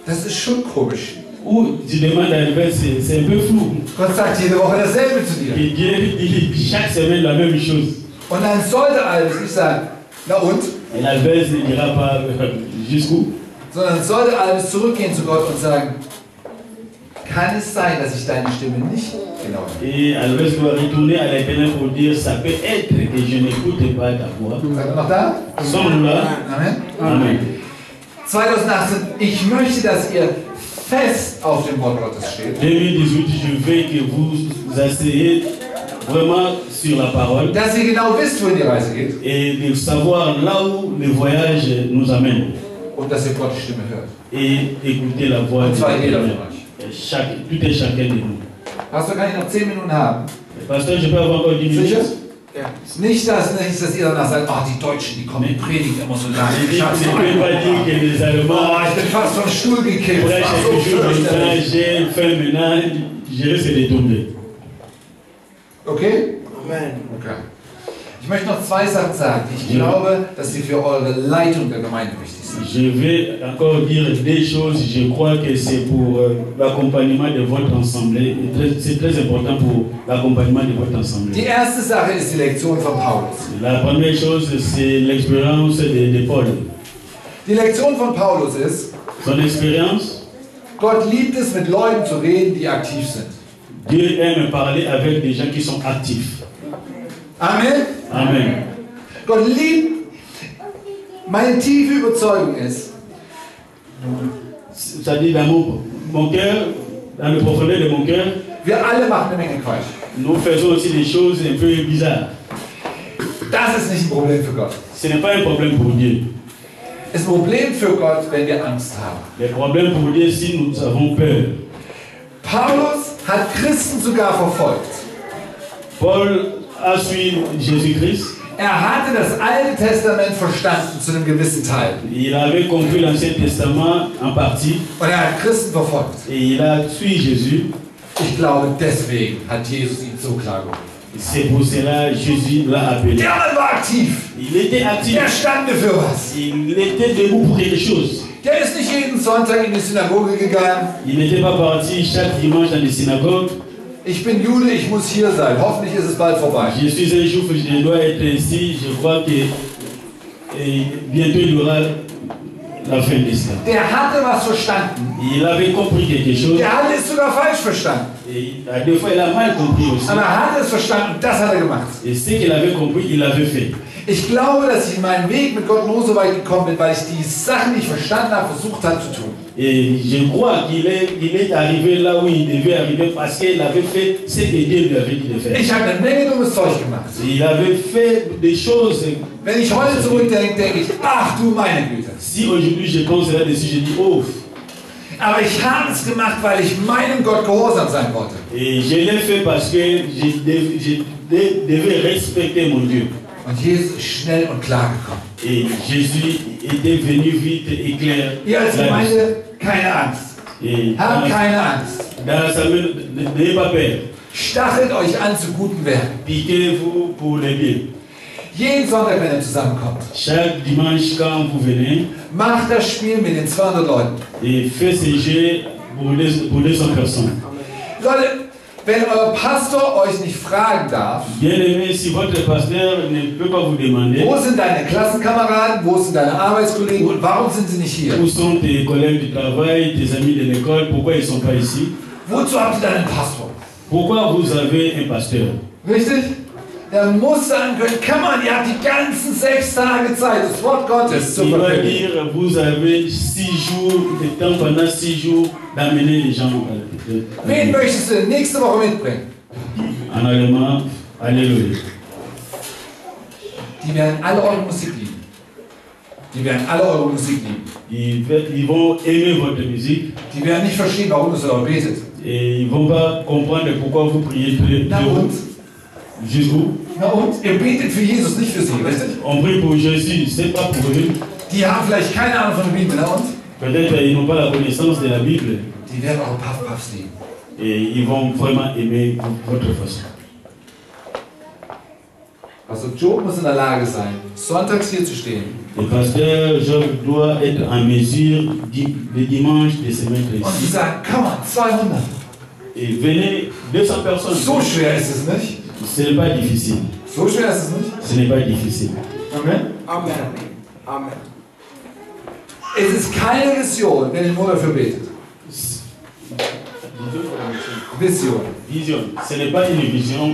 das ist schon komisch.
ou tu demandes à Alves, c'est un peu flou.
Gott sagt jede Woche dasselbe zu dir.
Et Dieu dit chaque semaine la même chose.
Und dann sollte Alves nicht sagen, na und?
Et Alves ne dira pas jusqu'où.
Sondern sollte Alves zurückgehen zu Gott und sagen, kann es sein, dass ich deine Stimme nicht genau höre?
Et Alves doit retourner à l'Éternel pour dire, ça peut être que je n'écoute pas ta voix.
Seid ihr noch da?
Sommes-nous là?
Amen.
Amen.
2018, ich möchte, dass ihr fest auf dem Wort Gottes steht.
2018, je veux que vous asseyez vraiment sur la parole
Dass ihr genau wisst, wohin die Reise geht.
et de savoir là où le voyage nous amène
Und dass ihr Gottes Stimme hört.
et écouter la voix
Und
de
zwar jeder von
l'Éternel.
euch.
Tout et chacun de nous.
Pastor, kann ich noch 10 Minuten haben?
Pasteur, je peux avoir encore 10 minutes?
Sicher? Nicht, dass ihr danach sagt, ach, die Deutschen, die kommen in Predigt immer so lange.
Je
Ich
ne
schaff's
peux
noch
pas
einmal.
dire que les Allemands,
Ich bin fast vom Stuhl gekippt.
Pour
Das war so
chaque jour,
fürchterlich.
j'ai fait maintenant, je risque de tomber.
Okay?
Amen.
Okay. Ich möchte noch zwei Sachen sagen, die ich glaube, dass sie für eure Leitung der Gemeinde wichtig sind.
Je vais encore dire des choses, je crois que c'est pour l'accompagnement de votre assemblée. C'est très important pour l'accompagnement de votre assemblée.
Die erste Sache ist die Lektion von Paulus.
La première chose, c'est l'expérience de Paul.
Die Lektion von Paulus ist,
Son expérience,
Gott liebt es, mit Leuten zu reden, die aktiv sind.
Dieu aime parler avec des gens qui sont actifs.
Amen.
Amen.
Gott liebt, meine tiefe Überzeugung ist,
C'est-à-dire dans mon cœur, dans le profondeur de mon cœur,
wir alle machen eine Menge Quatsch.
nous faisons aussi des choses un peu bizarres.
Das ist nicht ein Problem für Gott.
Ce n'est pas un problème pour Dieu.
Es ist ein Problem für Gott, wenn wir Angst haben.
Le problème pour Dieu, si nous avons peur.
Paulus hat Christen sogar verfolgt.
Paul a suivi Jésus-Christ.
Hatte das Alte Testament verstanden zu einem gewissen Teil.
Il avait compris l'Ancien Testament en partie.
Und hat Christen verfolgt.
Et il a suivi Jésus.
Ich glaube, deswegen hat Jesus ihn so klar gerufen.
C'est pour cela que Jésus l'a appelé.
Der Mann war aktiv.
Il était actif.
Der stand für was.
Il était debout pour quelque chose.
Der ist nicht jeden Sonntag in die Synagoge gegangen.
Il n'était pas parti chaque dimanche dans les synagogues.
Ich bin Jude, ich muss hier sein. Hoffentlich ist es bald vorbei.
Je suis un juif, je dois être ici. Je crois que bientôt il y aura la fin de ça.
Der hatte was verstanden.
Il avait compris quelque chose.
Der hatte es sogar falsch verstanden.
Et des fois il a mal compris aussi.
Aber er hat es verstanden, das hat er gemacht.
Et ce qu'il avait compris, il l'avait fait.
Ich glaube, dass ich in meinem Weg mit Gott nur so weit gekommen bin, weil ich die Sachen, die ich verstanden habe, versucht habe zu tun.
Et je crois qu'il est arrivé là où il devait arriver parce qu'il avait fait ce que Dieu lui avait dit de faire.
Ich habe eine Menge dummes Zeug gemacht.
Il avait fait des choses.
Wenn ich heute zurückdenke, denke ich, ach du meine Güte.
Si aujourd'hui je pense là-dessus, je dis, oh.
Aber ich habe es gemacht, weil ich meinem Gott gehorsam sein wollte.
Et je l'ai fait parce que je devais respecter mon Dieu.
Und Jesus ist schnell und klar gekommen.
Et Jésus était venu vite et clair.
Ihr als Gemeinde, keine Angst. Habt keine Angst.
Dans la semaine, n'ayez pas peur.
Stachelt euch an zu guten Werken.
Piquez-vous pour les biens.
Jeden Sonntag, wenn ihr zusammenkommt.
Chaque dimanche, quand vous venez,
macht das Spiel mit den 200 Leuten.
Et faites ces jeux pour 200 personnes.
Leute, wenn euer Pastor euch nicht fragen darf,
Bien-aimé, si votre pasteur ne peut pas vous demander,
wo sind deine Klassenkameraden, wo sind deine Arbeitskollegen und warum sind sie nicht hier?
Où sont tes collègues du travail, tes amis de l'école, pourquoi ils ne sont pas ici?
Wozu habt ihr dann einen Pastor?
Pourquoi vous avez un pasteur?
Richtig? Der muss sagen können, come on, ihr habt die ganzen 6 Tage Zeit, das Wort Gottes zu
Il va
verkündigen.
dire, vous avez 6 jours de temps, pendant 6 jours, d'amener les gens.
Wen möchtest du nächste Woche mitbringen?
En allemand, Alléluia.
Die werden alle eure Musik lieben. Die werden alle eure Musik lieben.
Ils vont aimer votre musique.
Die werden nicht verstehen, warum ihr so betet.
Et ils ne vont pas comprendre pourquoi vous priez
Na und?
jusqu'où.
Na und? Ihr betet für Jesus, nicht für sie, richtig?
On prie pour Jésus, c'est pas pour eux.
Die haben vielleicht keine Ahnung von der Bibel, na und?
Peut-être ils n'ont pas la connaissance de la Bible.
Die werden eure Puff-Puffs lieben.
Et ils vont vraiment aimer votre façon.
Also Job muss in der Lage sein, sonntags hier zu stehen.
Le pasteur Job doit être en mesure le dimanche de se mettre
Und die
ici.
sagen, come on, 200.
Et venez 200 personnes.
So schwer ist es nicht.
Ce n'est pas difficile.
So schwer ist es nicht.
Ce n'est pas difficile.
Amen.
Amen. Amen.
Es ist keine Vision, wenn ihr nur dafür betet. Vision.
Vision. Ce n'est pas une vision.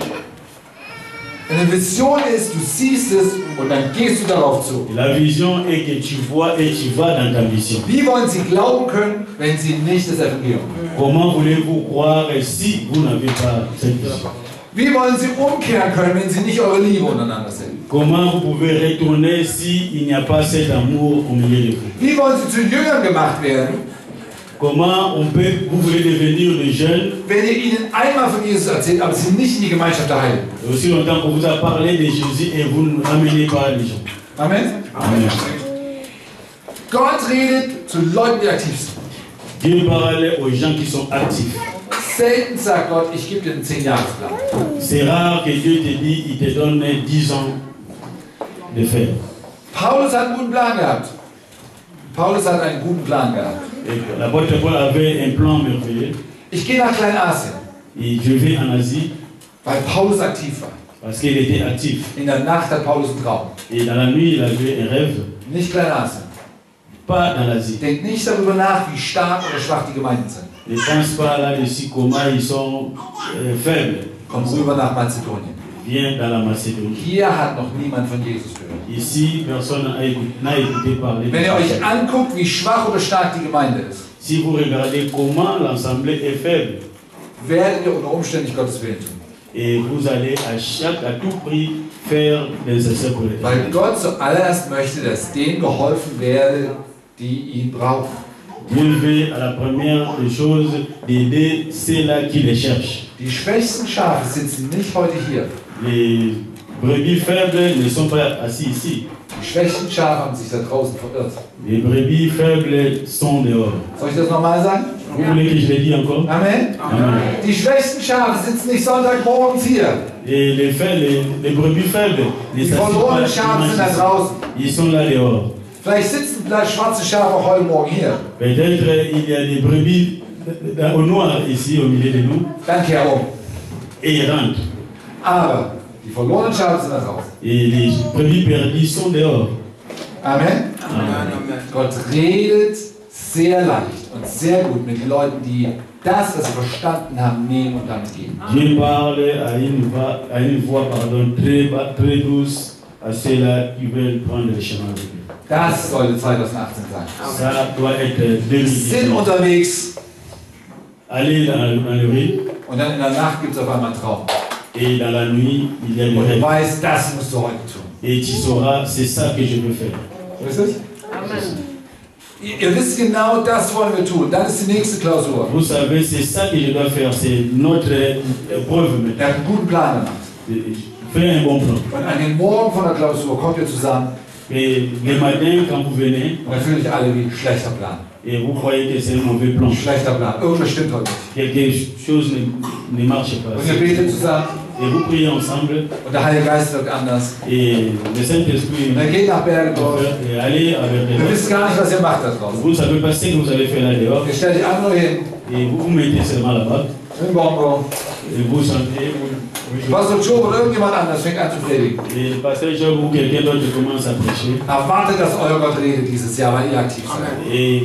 Eine Vision ist, du siehst es und dann gehst du darauf zu.
La vision est que tu vois et tu vas dans ta mission.
Wie wollen sie glauben können, wenn sie nicht das Evangelium hören?
Comment voulez-vous croire si vous n'avez pas cette vision?
Wie wollen sie umkehren können, wenn sie nicht eure Liebe untereinander sind?
Comment vous pouvez retourner s'il n'y a pas cet amour au milieu de vous?
Wie wollen sie zu Jüngern gemacht werden,
Comment vous voulez devenir des jeunes
wenn ihr ihnen einmal von Jesus erzählt, aber sie nicht in die Gemeinschaft der Heiligen?
aussi longtemps qu'on vous a parlé de Jésus et vous ne ramenez pas les gens?
Amen.
Amen.
Gott redet zu Leuten, die aktiv sind.
Dieu parle aux gens qui sont actifs.
Selten sagt Gott, ich gebe dir einen 10-Jahresplan.
C'est rare que Dieu te dise, il te donne 10 ans de faire.
Paulus hat einen guten Plan gehabt. Paulus hat einen guten Plan gehabt.
L'apôtre Paul avait un plan merveilleux.
Ich gehe nach Kleinasien,
Et je vais en Asie
weil Paulus aktiv war.
parce qu'il était actif.
In der Nacht hat Paulus einen Traum.
Et dans la nuit, il avait un rêve.
Nicht Kleinasien.
Pas dans l'Asie.
Denkt nicht darüber nach, wie stark oder schwach die Gemeinden sind.
Ne pense pas là-dessus comment ils sont faibles.
Kommt rüber nach Mazedonien.
Viens dans la Macédonie.
Hier hat noch niemand von Jesus gehört.
Ici, personne n'a écouté parler.
Wenn ihr euch anguckt, wie schwach oder stark die Gemeinde ist,
Si vous regardez comment l'assemblée est faible,
werdet ihr unter Umständen nicht Gottes Willen tun.
et vous allez à tout prix faire des essais pour les
Weil Gott zuallererst möchte, dass denen geholfen werde, die ihn brauchen.
Dieu veut à la première des choses d'aider ceux-là qui les cherchent.
Die schwächsten Schafe sitzen nicht heute hier.
Les brebis faibles ne sont pas assis ici.
Die schwächsten Schafe haben sich da draußen verirrt.
Les brebis faibles sont dehors.
Soll ich das nochmal sagen?
Vous voulez que je le dise encore?
Amen?
Amen.
Die schwächsten Schafe sitzen nicht Sonntagmorgens hier.
Et les brebis faibles, les
Die verlorenen Schafe sind da draußen.
ils sont là dehors.
Vielleicht sitzen vielleicht schwarze Schafe auch heute Morgen hier.
Peut-être il y a des brebis au noir ici au milieu de nous
Dann kehr um.
et ils rentrent.
Aber die verlorenen Schafe sind da draußen.
Et les brebis perdus sont dehors.
Amen?
Amen.
Gott redet sehr leicht und sehr gut mit den Leuten, die das, was sie verstanden haben, nehmen und damit gehen.
Dieu parle à une voix très douce à ceux-là qui veulent prendre le chemin avec lui.
Das sollte 2018 sein.
Ça doit être
Wir sind
2018.
unterwegs
Aller dans le riz
und dann in der Nacht gibt es auf einmal einen Traum.
et dans la nuit, il y a le
Und du
rêve.
weißt, das musst du heute tun.
Et tu sauras, c'est ça que je veux faire.
Richtig? Ihr wisst genau, das wollen wir tun. Dann ist die nächste Klausur.
Vous savez, c'est ça que je dois faire. C'est notre épreuve
Er
maintenant.
hat einen guten Plan gemacht.
Fais un bon plan.
Und an den Morgen von der Klausur kommt ihr zusammen
Et le matin, quand vous venez,
und dann fühlt euch alle wie ein schlechter Plan.
et vous croyez que c'est un mauvais plan,
Schlechter Plan. Irgendwas stimmt heute nicht.
quelque chose ne marche pas.
Und ihr betet zusammen
Et vous priez ensemble,
und der Heilige Geist wirkt anders.
et le Saint-Esprit
Und er geht nach Bergendorf.
et allez avec les
Ihr
autres.
wisst gar nicht, was ihr macht da draußen.
Vous ne savez pas ce que vous allez faire là dehors,
Ihr stellt die andere hin,
et vous vous mettez seulement là-bas,
im Bongo.
et vous chantez,
Pastor Joe oder irgendjemand anders fängt an zu predigen.
et le pasteur Job ou quelqu'un d'autre commence à prêcher.
Erwartet, dass euer Gott redet dieses Jahr, weil ihr aktiv seid.
Et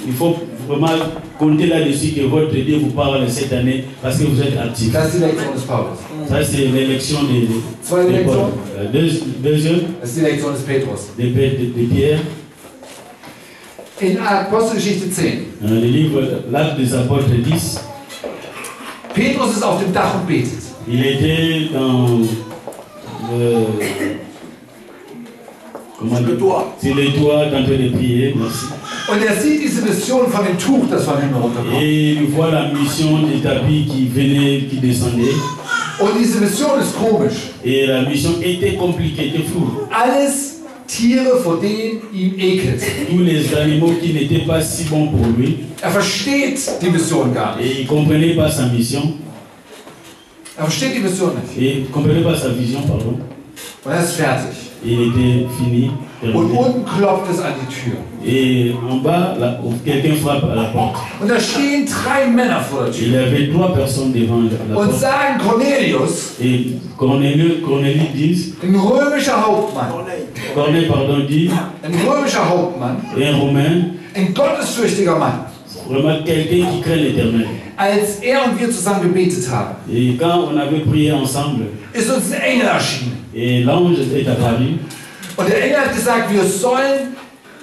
il faut vraiment compter là-dessus que votre Dieu vous parle cette année parce que vous êtes actif.
Das ist die Lektion des Paulus.
Ça, c'est l'élection
Zweite
de Paul.
Lektion,
Deuxième,
das ist die Lektion des Petrus.
de Pierre.
In Apostelgeschichte 10.
Dans le livre L'Acte des Apôtres 10,
Petrus ist auf dem Dach und betet.
il était dans le toit. C'est le toit en train de prier, merci.
Und er sieht diese Vision von dem Tuch, das von hinten runterkommt.
Et il voit la mission des tapis qui venait, qui descendait.
Und diese Vision ist komisch.
Et la mission était compliquée, était floue.
Alles Tiere, vor denen ihm ekelt.
Tous les animaux qui n'étaient pas si bons pour lui.
Er versteht die Vision gar nicht.
Et il ne comprenait pas sa mission.
Er versteht die Vision nicht.
Et il ne comprenait pas sa vision, pardon.
Und er ist fertig.
Et il était fini.
Und
terminé.
unten klopft es an die Tür.
Et en bas, quelqu'un frappe à la porte.
Und da stehen 3 Männer vor der
Il y
Tür
avait 3 personnes devant la
und
porte.
sagen Cornelius,
Et Cornélie dit,
ein römischer Hauptmann,
dit,
ein römischer Hauptmann,
un Romain,
ein gottesfürchtiger Mann.
vraiment quelqu'un qui craint l'Éternel.
Als er und wir zusammen gebetet haben,
Et quand on avait prié ensemble,
ist uns ein Engel erschienen.
et l'ange est apparu,
Und der Engel hat gesagt, wir sollen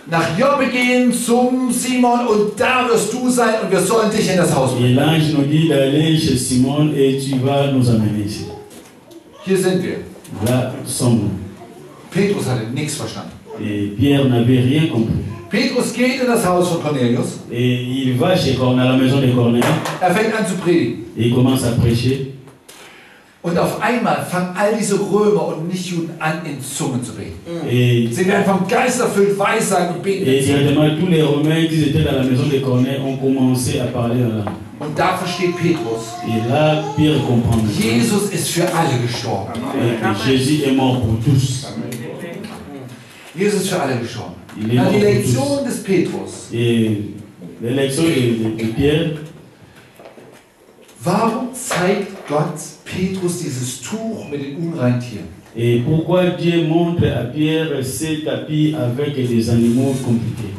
nach Joppe gehen zum Simon und da wirst du sein und wir sollen dich in das Haus
et
bringen.
l'ange nous dit d'aller chez Simon et tu vas nous amener ici.
Hier sind wir.
Là sommes nous.
Petrus hatte nichts verstanden.
Et Pierre n'avait rien compris.
Petrus geht in das Haus von Cornelius.
Et il va chez à la maison de Corneille
Er fängt an zu predigen.
et il commence à prêcher.
Und auf einmal fangen all diese Römer und Nichtjuden an, in Zungen zu beten.
Et,
Sie werden vom Geist erfüllt, Weissagen und beten in Zungen.
directement, tous les Romains qui étaient dans la maison de Corneille ont commencé à parler en langue.
Und da versteht Petrus,
Et là, Pierre comprend.
Jesus ist für alle gestorben.
Et Jésus est mort pour tous.
Jesus ist für alle gestorben.
Il est
Na,
mort
die
pour
Lektion
tous.
des Petrus.
Et l'élection de Pierre,
Warum zeigt Gott Petrus dieses Tuch mit den unreinen Tieren?
et pourquoi Dieu montre à Pierre ces tapis avec des animaux compliqués.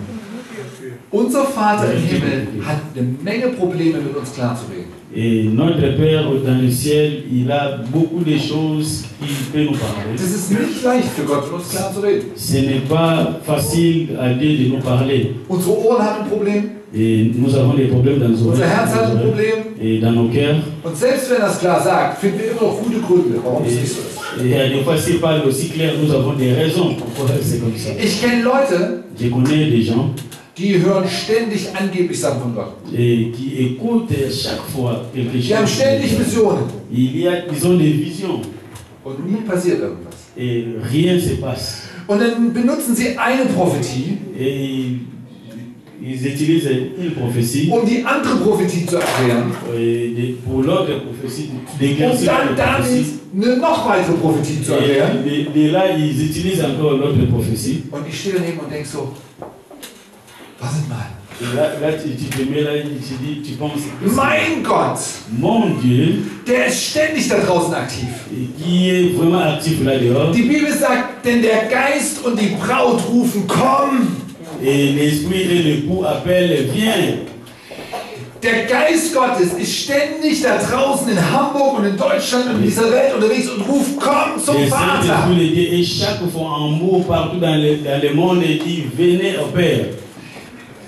Unser Vater im Himmel hat eine Menge Probleme, mit uns klarzureden.
Et notre Père dans le ciel, il a beaucoup de choses qu'il peut nous parler.
Es ist nicht leicht für Gott, mit uns klarzureden.
Ce n'est pas facile à Dieu de nous parler.
Unsere Ohren haben ein Problem,
Et nous avons des problèmes dans nos
unser
oreilles
Herz hat ein Problem.
et dans nos cœurs.
Und selbst wenn er es klar sagt, finden wir immer noch gute Gründe, warum es nicht so ist.
Et des fois, c'est pas aussi clair, nous avons des raisons pourquoi c'est comme ça.
Ich kenne Leute,
Je connais des gens
die hören ständig angeblich Sachen von Gott.
et qui écoutent chaque fois quelque
Die haben
chose.
ständig Visionen
Ils ont des visions
und nie passiert irgendwas.
et rien ne se passe.
Und dann benutzen sie eine Prophetie,
Et ils utilisent une prophétie
um die andere Prophetie zu erklären
pour l'autre prophétie,
und
d'éclaircir
dann
la prophétie.
damit eine noch weitere Prophetie zu erklären.
Et là, ils utilisent encore l'autre prophétie.
Und ich stehe daneben und denke so, wartet mal,
Et là tu te mets là, tu penses,
mein Gott,
mon Dieu,
der ist ständig da draußen aktiv.
qui est vraiment actif là dehors,
Die Bibel sagt, denn der Geist und die Braut rufen, komm.
et l'esprit et l'époux appellent, viens.
Der Geist Gottes ist ständig da draußen in Hamburg und in Deutschland und in dieser Welt unterwegs und ruft, komm zum
Le
Vater.
Saint-Esprit de Dieu, et chaque fois en mot partout dans le monde, il dit, venez au Père.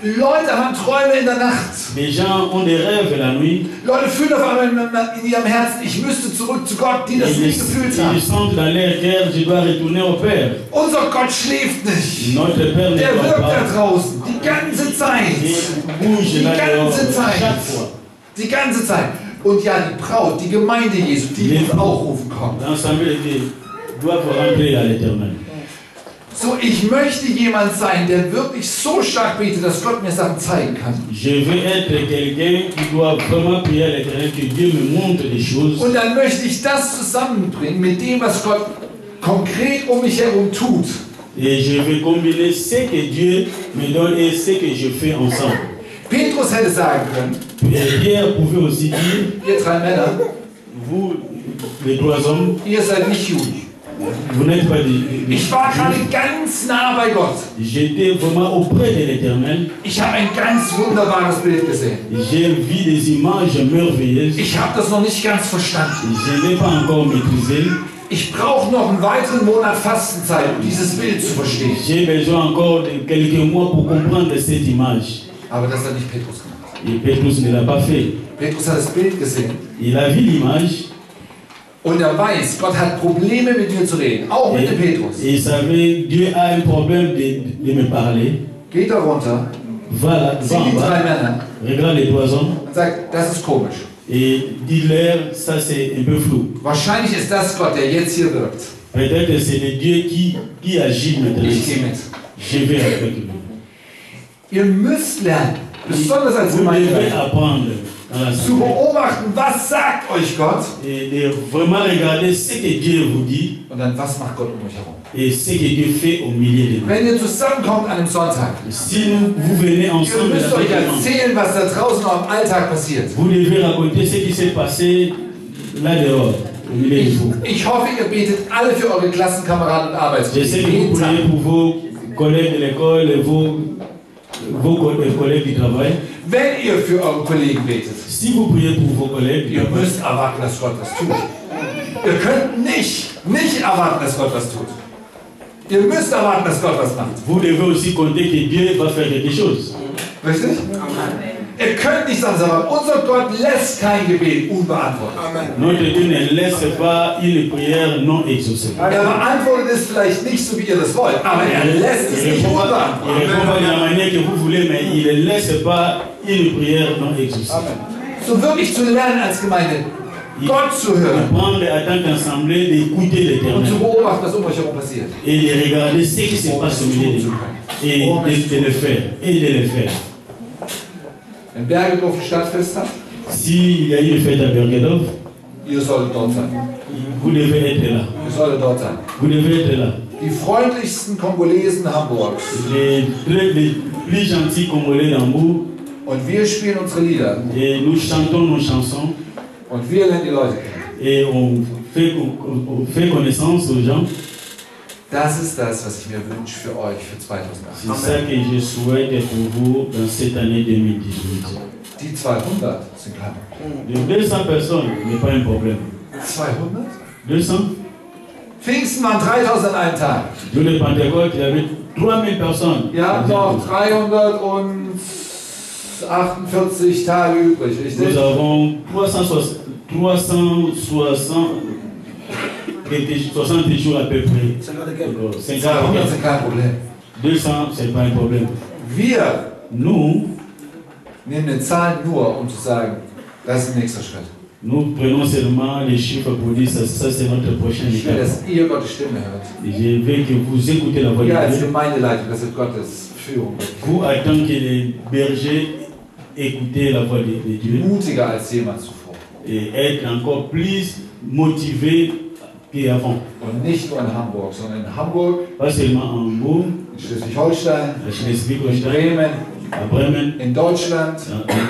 Leute haben Träume in der Nacht.
Les gens ont des rêves la nuit.
Leute fühlen auf einmal in ihrem Herzen, ich müsste zurück zu Gott, die das nicht gefühlt
Ils
haben.
sentent dans leur cœur, je dois retourner au Père.
Unser Gott schläft nicht.
Notre Père ne
Der
dort
wirkt da
pas.
draußen, die ganze Zeit.
Il bouge
Die
là dehors,
ganze Zeit.
chaque fois.
Die ganze Zeit. Und ja, die Braut, die Gemeinde Jesu, die muss auch rufen, komm.
L'ensemble de Dieu doivent rentrer à l'éternel.
So, ich möchte jemand sein, der wirklich so stark betet, dass Gott mir Sachen zeigen kann.
Je veux être quelqu'un qui doit vraiment prier à l'éternel, que Dieu me montre des choses.
Und dann möchte ich das zusammenbringen mit dem, was Gott konkret um mich herum tut.
Et je veux combiner ce que Dieu me donne et ce que je fais ensemble.
Petrus hätte sagen können,
Et Pierre pouvait aussi dire,
ihr drei Männer,
vous, les trois hommes,
ihr seid nicht Juden.
vous n'êtes pas des
Ich war gerade
Juifs.
ganz nah bei Gott.
J'étais vraiment auprès de l'éternel.
Ich habe ein ganz wunderbares Bild gesehen.
J'ai vu des images merveilleuses.
Ich habe das noch nicht ganz verstanden.
Je n'ai pas encore maîtrisé.
Ich brauche noch einen weiteren Monat Fastenzeit, um dieses Bild zu verstehen.
J'ai besoin encore de quelques mois pour comprendre cette image.
Aber das hat nicht Petrus gemacht.
Et Petrus ne l'a pas fait.
Petrus hat das Bild gesehen
Il a vu l'image
und er weiß, Gott hat Probleme mit mir zu reden, auch mit dem Petrus.
et il savait Dieu a un problème de me parler.
Geht da runter,
Va là, va
sieht
en
die drei
bas,
Männer
regarde les trois hommes
und sagt, das ist komisch.
et dis-leur, ça c'est un peu flou.
Wahrscheinlich ist das Gott, der jetzt hier wirkt.
Peut-être que c'est le Dieu qui agit maintenant.
Ich gehe mit.
Je vais avec lui.
Ihr müsst lernen, besonders als
Vous devez
Gemeinde,
apprendre dans la
zu
semaine
beobachten, was sagt euch Gott
et de vraiment regarder ce que Dieu vous dit
und dann, was macht Gott um euch herum.
et ce que Dieu fait au milieu de nous.
Wenn ihr zusammenkommt an einem Sonntag,
Si vous venez
ihr
ensemble,
müsst euch
avec nous,
erzählen, was da draußen noch im Alltag passiert.
vous devez raconter ce qui s'est passé là dehors, au milieu de vous.
Ich hoffe, ihr betet alle für eure Klassenkameraden und
Je sais
Arbeitskollegen.
que vous
Jeden Tag.
priez pour vos collègues de l'école et vos collègues du travail.
Wenn ihr für eure Kollegen betet,
Si vous priez pour vos collègues du
ihr
travail,
müsst erwarten, dass Gott was tut. Ihr könnt nicht erwarten, dass Gott was tut. Ihr müsst erwarten, dass Gott was macht.
vous devez aussi compter que Dieu va faire quelque chose.
Richtig? Ihr könnt nicht sagen, aber unser Gott lässt kein Gebet unbeantwortet.
Notre Dieu ne laisse pas une prière non exaucée.
Er beantwortet es vielleicht nicht so, wie ihr das wollt, aber er lässt es
Il
nicht
répond pas
unbeantwortet.
de la manière que vous voulez, mais il ne laisse pas une prière non exaucée.
So wirklich zu lernen als Gemeinde, Gott zu hören.
Prendre en tant qu'assemblée, d'écouter
Und
l'Éternel.
zu beobachten, was um euch herum passiert.
Et de regarder ce qui se passe au milieu de nous. Et de le faire. Et de le faire.
Wenn Bergedorf ein Stadtfest hat,
S'il y a une fête à Bergedorf,
ihr solltet dort sein.
vous devez être là.
Ihr solltet dort sein.
Vous devez être là.
Die freundlichsten Kongolesen Hamburgs.
Les plus gentils Congolais d'Hambourg.
Und wir spielen unsere Lieder.
Et nous chantons nos chansons.
Und wir lernen die Leute kennen.
Et on fait connaissance aux gens.
Das ist das, was ich mir wünsche für euch für 2008.
C'est ça que je souhaite pour vous dans cette année 2018.
Die 200 sind kein Problem.
Les 200 personnes n'est pas un problème.
200?
200?
Pfingsten waren 3000 an einem Tag.
Jour de Pentecôte, il y avait 3000 personnes.
Ihr habt noch 348 Tage übrig, richtig?
Nous avons 360 jours à peu près.
200 sind kein Problem.
200, c'est pas un problème.
Wir
Nous,
nehmen die Zahlen nur, um zu sagen, das ist ein nächster Schritt.
nous prenons seulement les chiffres pour dire ça, ça c'est notre prochain
Ich will,
étape.
dass ihr Gottes Stimme hört.
Et je veux que vous écoutez la voix de
Ihr als
Dieu.
Gemeindeleitung, dass ihr Gottes Führung
Vous, en tant que les bergers, écoutez la voix de Dieu
mutiger als jemand zuvor.
et être encore plus motivé qu'avant.
Und nicht nur in Hamburg, sondern in Hamburg,
Pas seulement en Hambourg,
in Schleswig-Holstein,
à
in
Schleswig-Holstein,
Bremen,
à Bremen,
in Deutschland.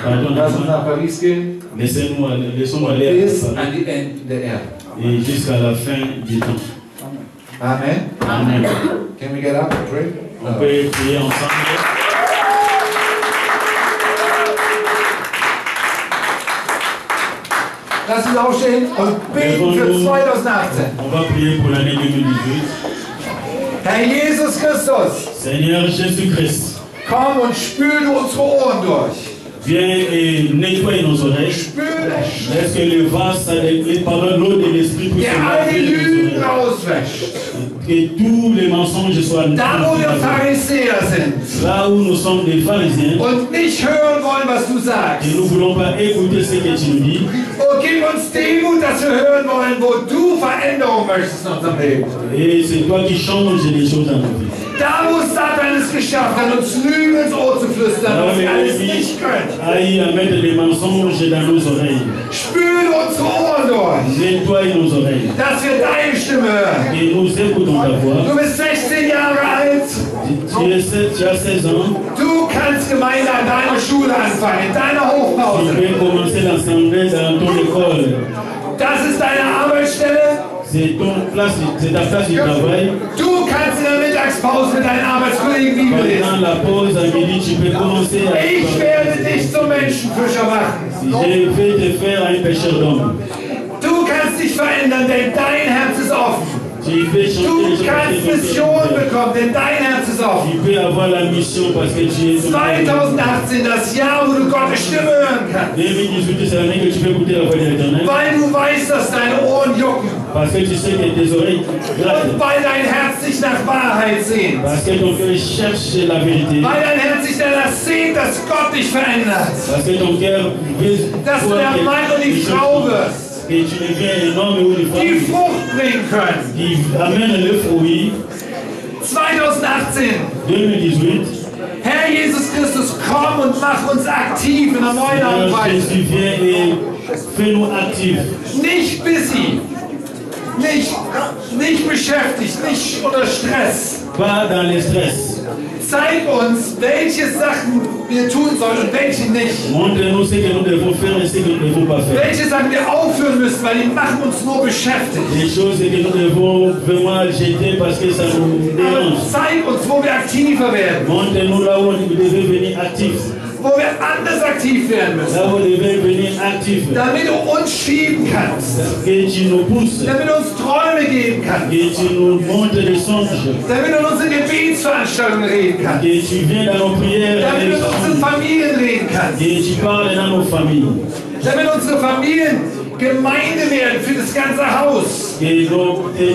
pardon,
Lass uns nach Paris gehen.
laissons-nous aller
Bis
à
an
Paris
die Enden der Erde.
et jusqu'à la fin du temps.
Amen.
Amen.
Can we get up and pray?
On peut prier ensemble.
Lass uns aufstehen und beten für 2018.
On va prier pour l'année 2018.
Herr Jesus Christus,
Seigneur Jésus-Christ,
komm und spül du unsere Ohren durch.
viens et nettoie nos oreilles.
Spül
Laisse que le vase, pardon, l'eau de l'esprit puisse
der alle
laver nos
Lügen
oreilles.
rauswäscht.
Que tous les mensonges soient
Da, wo wir Pharisäer sind
là où nous sommes des pharisiens
und nicht hören wollen, was du sagst.
et nous ne voulons pas écouter ce que tu nous dis.
Oh, gib uns Demut, dass wir hören wollen, wo du Veränderung möchtest in unserem Leben.
Et c'est toi qui changes les choses dans nos vies.
Da, wo Satan es geschafft hat, uns Lügen ins Ohr zu flüstern, was wir alles nicht können.
Aïe à mettre des mensonges dans nos oreilles.
Spül unsere Ohren durch,
Nettoie nos oreilles.
dass wir deine Stimme hören.
Et nous écoutons ta voix.
Du bist 16 Jahre alt.
Tu as 16 ans.
Du kannst Gemeinde an deiner Schule anfangen, in deiner
Tu
Hochpause.
peux commencer l'assemblée dans ton école.
Das ist deine Arbeitsstelle.
C'est ta place du travail.
Du kannst in der Mittagspause mit deinen Arbeitskollegen Bibel lesen.
Pendant la pause à midi, tu peux commencer à...
Ich werde dich zum Menschenfischer machen.
Je vais te faire un pêcheur d'hommes.
Du kannst dich verändern, denn dein Herz ist offen.
Tu peux changer
Du
les choses
kannst
dans ton
Mission
cœur.
bekommen, denn dein Herz ist offen.
Tu peux avoir la mission parce que tu es...
2018, das Jahr, wo du Gottes Stimme hören kannst.
2018, c'est l'année que tu peux écouter la voix de l'Éternel.
Weil du weißt, dass deine Ohren jucken.
Parce que tu sais que tes oreilles grattent.
Und weil dein Herz sich nach Wahrheit sehnt.
Parce que ton cœur cherche la vérité.
Weil dein Herz sich danach sehnt, dass Gott dich verändert.
Parce que ton cœur veut
Dass du der Mann und die Frau wirst,
que tu deviens un homme ou une
die
femme
Frucht bringen können.
qui amène le fruit.
2018.
2018,
Herr Jesus Christus, komm und mach uns aktiv in einer neuen Art und
Seigneur
Weise.
Jésus, viens et fais-nous actifs.
Nicht busy, nicht beschäftigt, nicht unter Stress.
Pas dans le stress.
Zeig uns, welche Sachen wir tun sollen und welche nicht.
Montre-nous ce que nous devons faire et ce que nous ne devons pas faire.
Welche Sachen wir aufhören müssen, weil die machen uns nur beschäftigt.
Les choses que nous devons vraiment jeter parce que ça nous
Aber
dérange.
zeig uns, wo wir aktiver werden,
Montre-nous là où nous devons venir actifs.
wo wir anders aktiv werden müssen,
Là où nous devons venir actifs.
damit du uns schieben kannst,
Que tu nous pousses.
damit du uns Träume geben kannst,
Que tu nous montres des songes.
damit du in unsere Gebetsveranstaltungen reden kannst,
Que tu viens dans nos prières.
damit du in unseren Familien reden kannst,
Que tu parles dans nos familles.
damit unsere Familien Gemeinde werden für das ganze Haus,
Que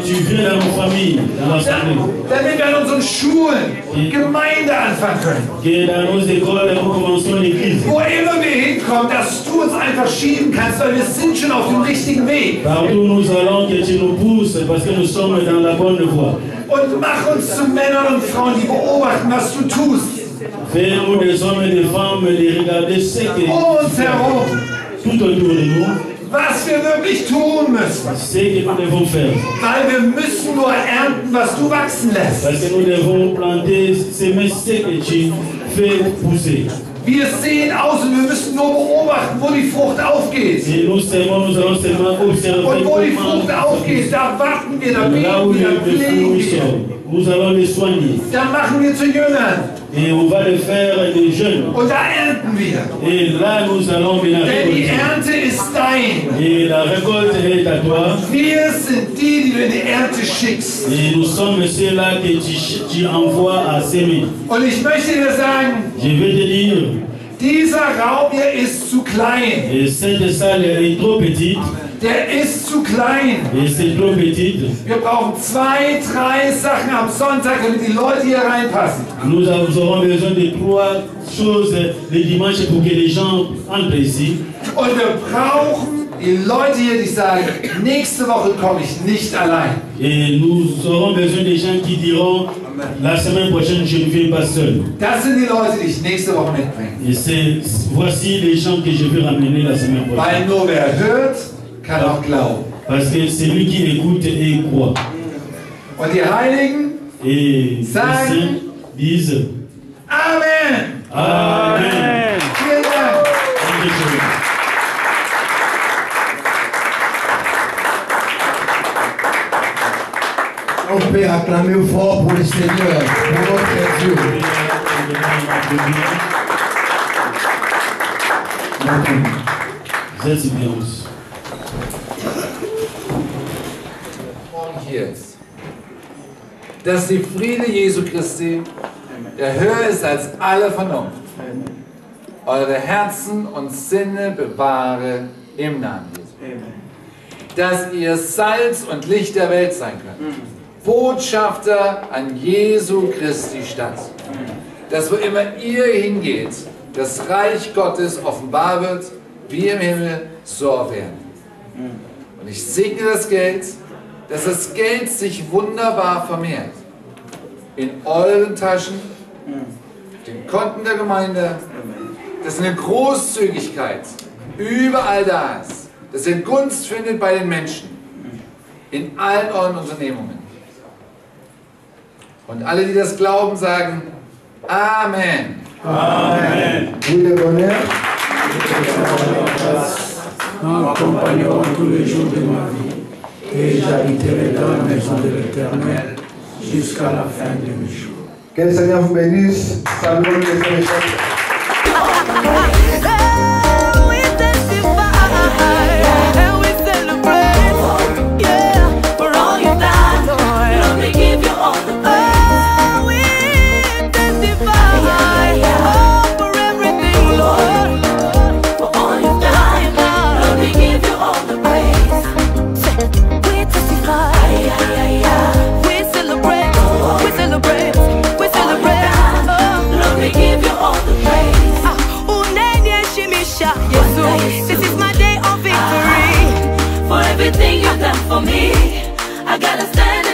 tu viens dans nos familles, dans l'assemblée.
damit wir an unseren Schulen Gemeinde anfangen können.
Que dans nos écoles, nous commençons l'église.
Wo immer wir hinkommen, dass du uns einfach verschieben kannst, weil wir sind schon auf dem richtigen Weg.
Partout où nous allons, que tu nous pousses, parce que nous sommes dans la bonne voie.
Und mach uns zu Männern und Frauen, die beobachten, was du tust.
Fais-nous des hommes et des femmes de regarder ce que
Um uns herum,
tout autour de nous,
was wir wirklich tun müssen.
ce que nous devons faire.
Weil wir müssen nur ernten, was du wachsen lässt.
Parce que nous devons planter, semer ce que tu fais pousser.
Wir sehen aus und wir müssen nur beobachten, wo die Frucht aufgeht.
Et nous allons seulement observer
Und wo die
comment
Frucht aufgeht, da warten wir, da
là
beten
où
wir, da
les
pflegen
fruits
wir.
sont. Nous allons les soigner.
Da machen wir zu Jüngern.
Et on va les faire des jeunes.
Und da ernten wir.
Et là, nous allons bien
Denn die
récolter.
Ernte ist dein.
Et la récolte est à toi.
Wir sind die du in die Ernte schickst.
Et nous sommes ceux-là que tu envoies à semer.
Und ich möchte dir sagen,
Je vais te dire,
dieser Raum hier ist zu klein.
et cette salle est trop petite.
Der ist zu klein.
Et c'est trop petite.
Wir brauchen 2, 3 Sachen am Sonntag, damit die Leute hier reinpassen.
Nous aurons besoin de 3 choses le dimanche pour que les gens entrent ici.
Und wir brauchen die Leute hier, die sagen, nächste Woche komme ich nicht allein.
Et nous aurons besoin des gens qui diront, la semaine prochaine, je ne viens pas seul.
Das sind die Leute, die ich nächste Woche mitbringe.
Et voici les gens que je vais ramener la semaine prochaine.
Weil nur wer hört, kann auch glauben.
Parce que c'est lui qui écoute et croit.
Und die Heiligen
Et les saints disent
Amen.
Amen.
Vielen Dank.
On peut acclamer fort pour le Seigneur, pour notre Dieu.
Setz wir uns.
Hier ist, dass die Friede Jesu Christi, der höher ist als alle Vernunft, eure Herzen und Sinne bewahre im Namen Jesu. Dass ihr Salz und Licht der Welt sein könnt. Botschafter an Jesu Christi Stadt. Dass wo immer ihr hingeht, das Reich Gottes offenbar wird, wie im Himmel, so auf Erden. Und ich segne das Geld, dass das Geld sich wunderbar vermehrt. In euren Taschen, den Konten der Gemeinde, dass eine Großzügigkeit überall da ist, dass ihr Gunst findet bei den Menschen, in allen euren Unternehmungen. Und alle, die das glauben, sagen Amen.
Amen.
Vous le bonheur.
M'accompagneront tous les jours de ma vie et j'habiterai dans la maison de l'Éternel jusqu'à la fin de mes jours.
Que le Seigneur vous bénisse. Saluons les frères et sœurs.
This is my day of victory. For everything you've done for me, I gotta stand